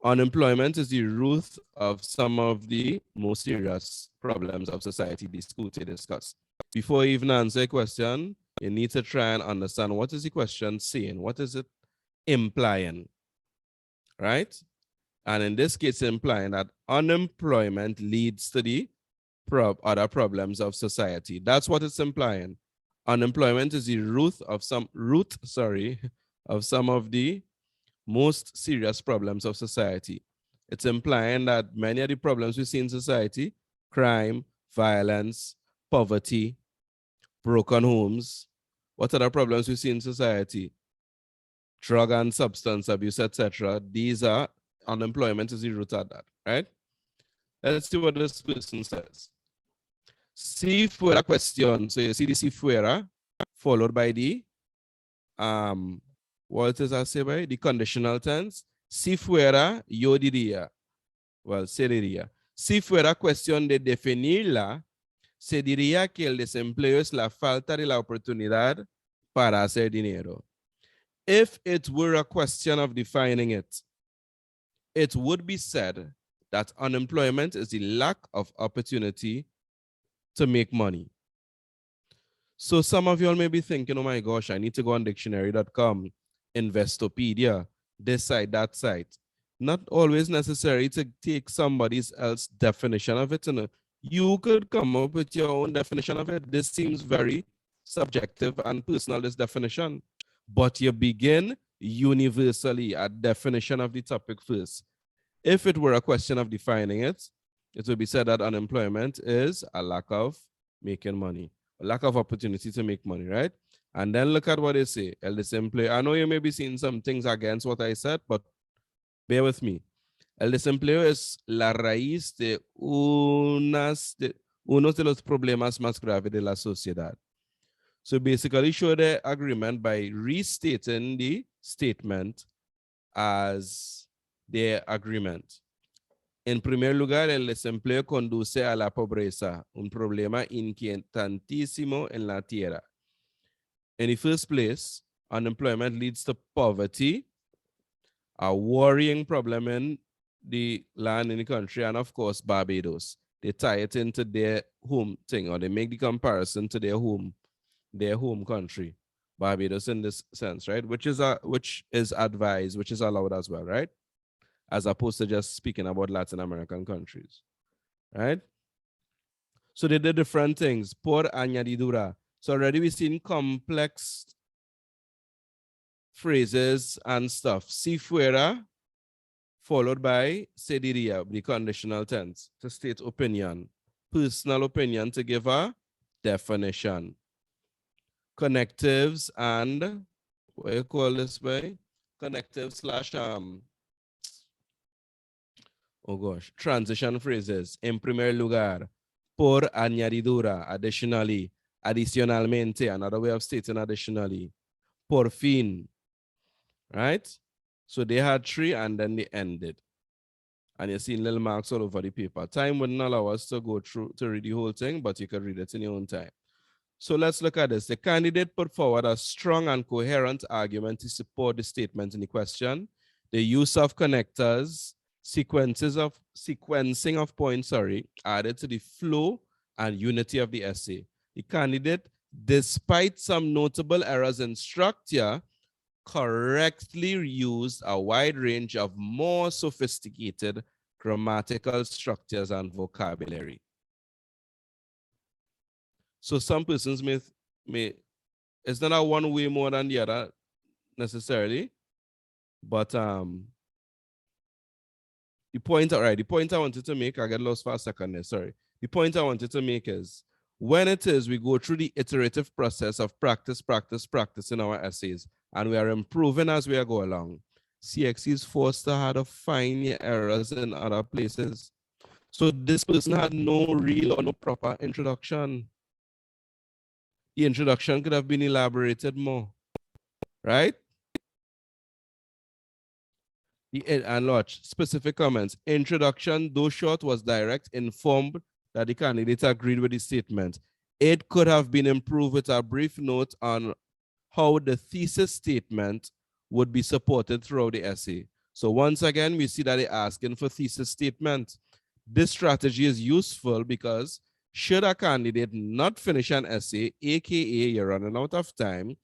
Unemployment is the root of some of the most serious problems of society discussed. Before you even answer a question, you need to try and understand what is the question saying? What is it implying? Right? And in this case, implying that unemployment leads to the other problems of society. That's what it's implying. Unemployment is the root of some of the most serious problems of society. It's implying that many of the problems we see in society, crime, violence, poverty, broken homes, what other problems we see in society? Drug and substance abuse, etc. These are, unemployment is the root of that, right? Let's see what this person says. Si fuera cuestión, so you see the si fuera, followed by the, what does that say by? The conditional tense. Si fuera, yo diría. Well, se diría. Si fuera cuestión de definirla, se diría que el desempleo es la falta de la oportunidad para hacer dinero. If it were a question of defining it, it would be said that unemployment is the lack of opportunity to make money. So some of y'all may be thinking, oh my gosh, I need to go on dictionary.com, Investopedia, this site, that site. Not always necessary to take somebody else's definition of it. And you could come up with your own definition of it. This seems very subjective and personal, this definition. But you begin universally at definition of the topic first. If it were a question of defining it, it would be said that unemployment is a lack of making money, a lack of opportunity to make money, right? And then look at what they say. El desempleo. I know you may be seeing some things against what I said, but bear with me. El desempleo es la raíz de unos de los problemas más graves de la sociedad. So basically show the agreement by restating the statement as their agreement. En primer lugar, el desempleo conduce a la pobreza, un problema inquietantísimo en la tierra. In the first place, unemployment leads to poverty, a worrying problem in the land in the country, and of course, Barbados. They tie it into their home thing, or they make the comparison to their home country, Barbados in this sense, right? Which is advised, which is allowed as well, right? As opposed to just speaking about Latin American countries, right? So they did different things. Por añadidura. So already we've seen complex phrases and stuff. Si fuera, followed by se diría, the conditional tense, to state opinion. Personal opinion to give a definition. Connectives and, what do you call this by? Connective slash, oh gosh, transition phrases. En primer lugar, por añadidura, additionally, adicionalmente, another way of stating additionally, por fin, right? So they had three and then they ended. And you're seeing little marks all over the paper. Time wouldn't allow us to go through to read the whole thing, but you could read it in your own time. So let's look at this. The candidate put forward a strong and coherent argument to support the statement in the question. The use of connectors, sequencing of points, added to the flow and unity of the essay. The candidate, despite some notable errors in structure, correctly used a wide range of more sophisticated grammatical structures and vocabulary. So some persons may it's not a one way more than the other necessarily, but the point I wanted to make, I get lost for a second there, sorry. The point I wanted to make is, when it is we go through the iterative process of practice in our essays, and we are improving as we are going along, CXC is forced to have to find the errors in other places. So this person had no real or no proper introduction. The introduction could have been elaborated more, right? And watch, specific comments. Introduction, though short, was direct, informed that the candidate agreed with the statement. It could have been improved with a brief note on how the thesis statement would be supported throughout the essay. So once again, we see that they're asking for thesis statement. This strategy is useful because should a candidate not finish an essay, AKA you're running out of time,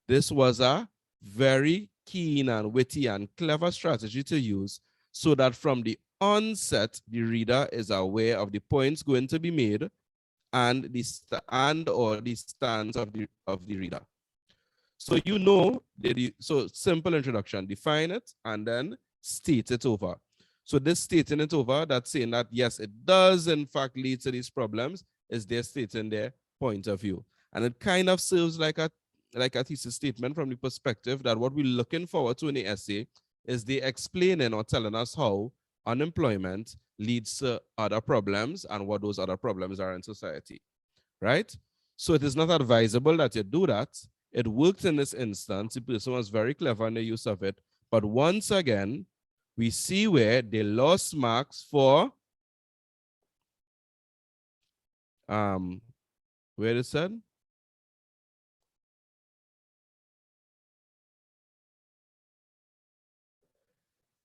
this was a very keen and witty and clever strategy to use so that from the onset, the reader is aware of the points going to be made and the stance of the reader. So you know, so simple introduction, define it and then state it over. So this stating it over, that's saying that yes, it does in fact lead to these problems, is they're stating their point of view. And it kind of serves like a thesis statement from the perspective that what we're looking forward to in the essay is they explaining or telling us how unemployment leads to other problems and what those other problems are in society, right? So it is not advisable that you do that. It worked in this instance. The person was very clever in the use of it. But once again, we see where they lost marks for, where is it?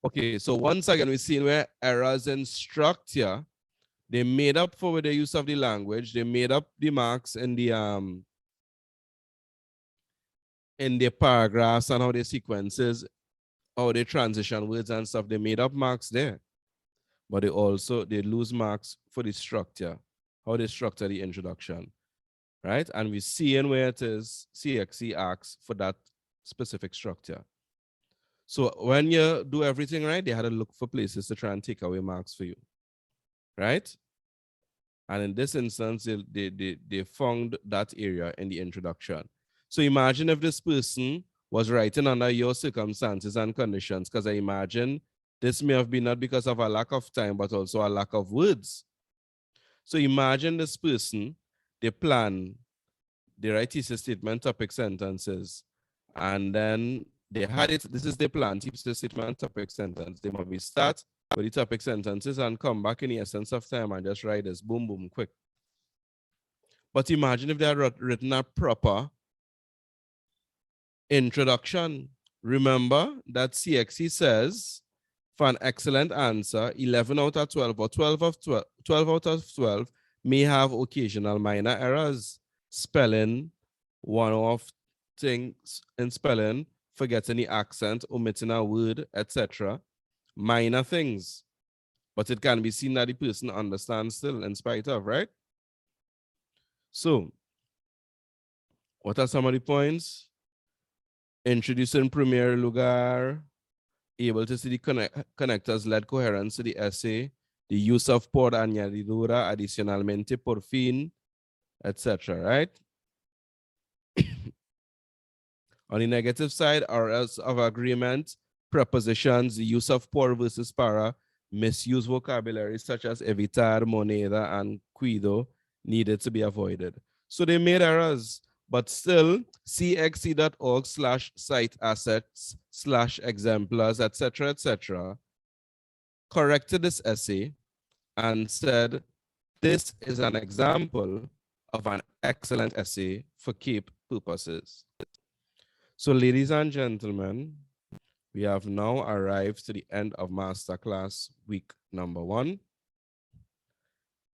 Okay, so once again, we see where errors in structure, they made up for with the use of the language, they made up the marks in the paragraphs and how the sequences, how they transition words and stuff, they made up marks there. But they lose marks for the structure, how they structure the introduction, right? And we see in where it is CXC asks for that specific structure. So when you do everything right, they had to look for places to try and take away marks for you, right? And in this instance, they found that area in the introduction. So imagine if this person was writing under your circumstances and conditions, because I imagine this may have been not because of a lack of time, but also a lack of words. So imagine this person, they write thesis statement, topic, sentences, and then they had it, this is the plan, thesis statement, topic, sentence. They might start with the topic sentences and come back in the essence of time and just write this, boom, boom, quick. But imagine if they had written a proper introduction. Remember that CXC says for an excellent answer, 11 out of 12 or 12 out of 12 may have occasional minor errors. Spelling, one-off things in spelling, forgetting the accent, omitting a word, etc. Minor things. But it can be seen that the person understands still in spite of, right? So, what are some of the points? Introducing primer lugar, able to see the connectors led coherence to the essay, the use of por añadidura, adicionalmente, por fin, etc., right? On the negative side, or else of agreement, prepositions, the use of por versus para, misuse vocabulary such as evitar, moneda, and cuido needed to be avoided. So they made errors, but still cxc.org/site assets/exemplars, etc., corrected this essay and said, this is an example of an excellent essay for CAPE purposes. So ladies and gentlemen, we have now arrived to the end of Masterclass week number 1.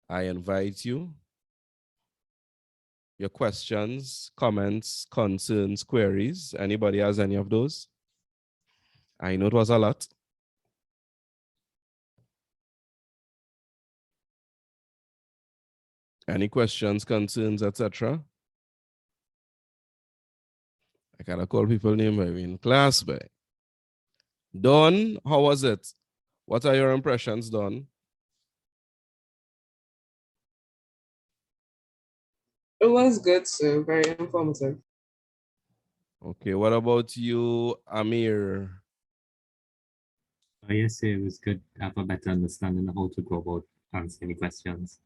I invite you, your questions, comments, concerns, queries. Anybody has any of those? I know it was a lot. Any questions, concerns, etc.? I gotta call people name by in class, but Don, how was it? What are your impressions, Don? It was good, sir. Very informative. Okay, what about you, Amir? Yes, it was good to have a better understanding of how to go about answering the questions.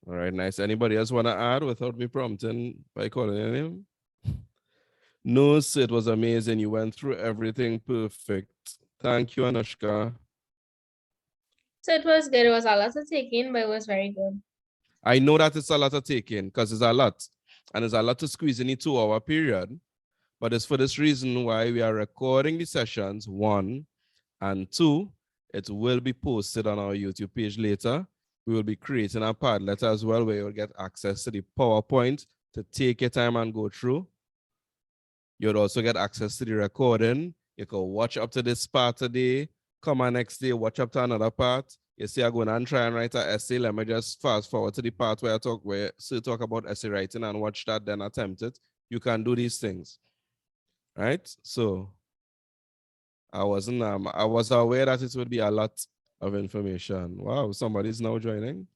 All right, nice. Anybody else want to add without me prompting by calling your name? No, sir, it was amazing. You went through everything perfect. Thank you, Anushka. So it was good. It was a lot to take in, but it was very good. I know that it's a lot to take in because it's a lot. And it's a lot to squeeze in a 2-hour period. But it's for this reason why we are recording the sessions, 1, and 2, it will be posted on our YouTube page later. We will be creating a Padlet as well, where you'll get access to the PowerPoint to take your time and go through. You'll also get access to the recording. You can watch up to this part today, come on next day, watch up to another part. You see, I'm going to try and write an essay. Let me just fast forward to the part where I talk about essay writing and watch that, then attempt it. You can do these things, right? So I was aware that it would be a lot of information. Wow, somebody's now joining.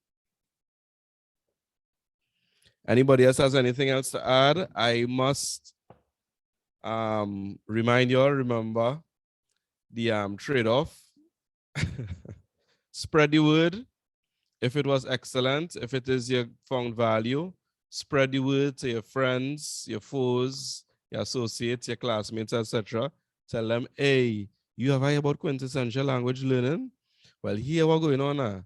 Anybody else has anything else to add? I must remind you all, remember the trade-off. Spread the word. If it was excellent, if it is you found value, spread the word to your friends, your foes, your associates, your classmates, etc. Tell them, hey, you have heard about quintessential language learning? Well, here what's going on now.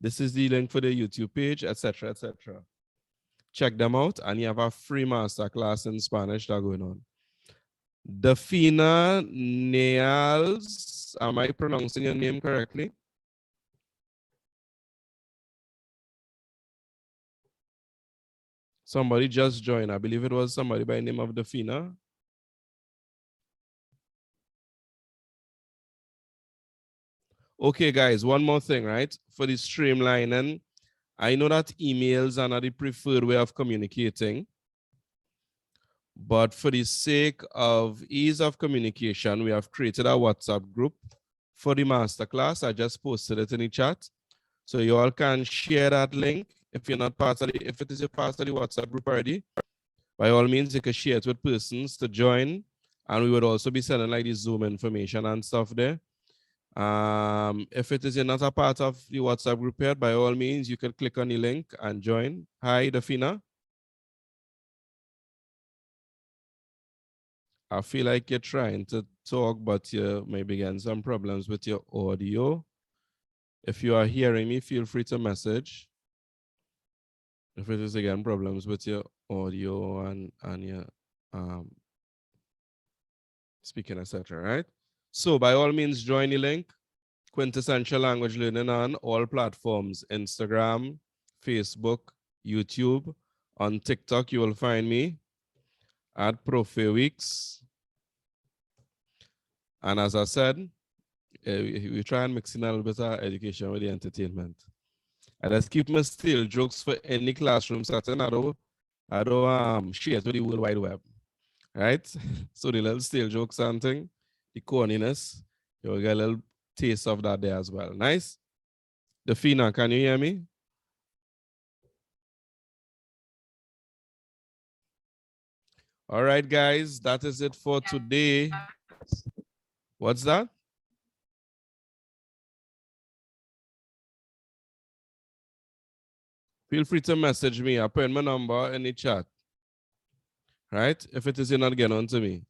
This is the link for the YouTube page, etc., etc. Check them out, and you have a free masterclass in Spanish that's going on. Dafina Neals, am I pronouncing your name correctly? Somebody just joined. I believe it was somebody by the name of Dafina. Okay, guys, one more thing, right? For the streamlining, I know that emails are not the preferred way of communicating, but for the sake of ease of communication, we have created a WhatsApp group for the masterclass. I just posted it in the chat. So you all can share that link. If you're not part of it, if it is a part of the WhatsApp group already, by all means, you can share it with persons to join. And we would also be sending like the Zoom information and stuff there. If it is not a part of the WhatsApp group yet, by all means, you can click on the link and join. Hi, Dafina. I feel like you're trying to talk, but you may be getting some problems with your audio. If you are hearing me, feel free to message. If it is again problems with your audio and your speaking, etc., right? So by all means, join the link. Quintessential Language Learning on all platforms: Instagram, Facebook, YouTube. On TikTok, you will find me at ProFairWeeks. And as I said, we try and mix in a little bit of education with the entertainment. And let's keep my stale jokes for any classroom setting. I don't share it with the World Wide Web, right? So the little stale jokes and thing, the corniness, you'll get a little taste of that there as well. Nice? Dafina, can you hear me? All right, guys, that is it for today. What's that? Feel free to message me. I put my number in the chat. Right? If it is not, get on to me.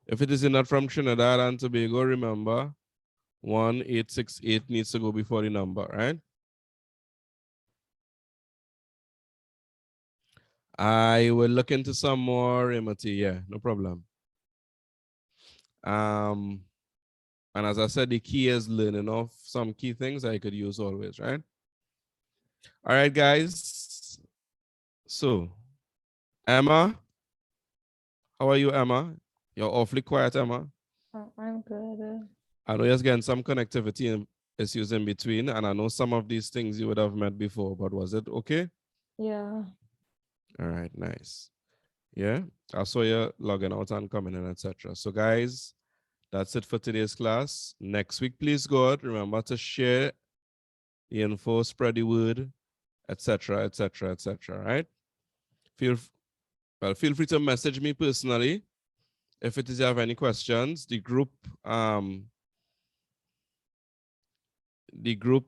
If it is not from Trinidad and Tobago, remember 1868 needs to go before the number, right? I will look into some more Amity, yeah, no problem. And as I said, the key is learning off some key things I could use always, right? All right, guys. So, Emma, how are you, Emma? You're awfully quiet, Emma. Oh, I'm good. I know you're getting some connectivity issues in between, and I know some of these things you would have met before, but was it okay? Yeah. All right, nice. Yeah, I saw you logging out and coming in, etc. So guys, that's it for today's class. Next week, please God, remember to share the info, spread the word, etc., etc., etc. Right? Feel free to message me personally if it is you have any questions. The group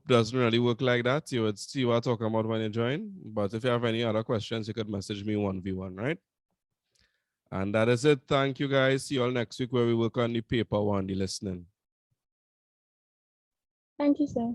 doesn't really work like that. You would see what I'm talking about when you join. But if you have any other questions, you could message me 1v1, right? And that is it. Thank you, guys. See you all next week where we work on the paper one, the listening. Thank you, sir.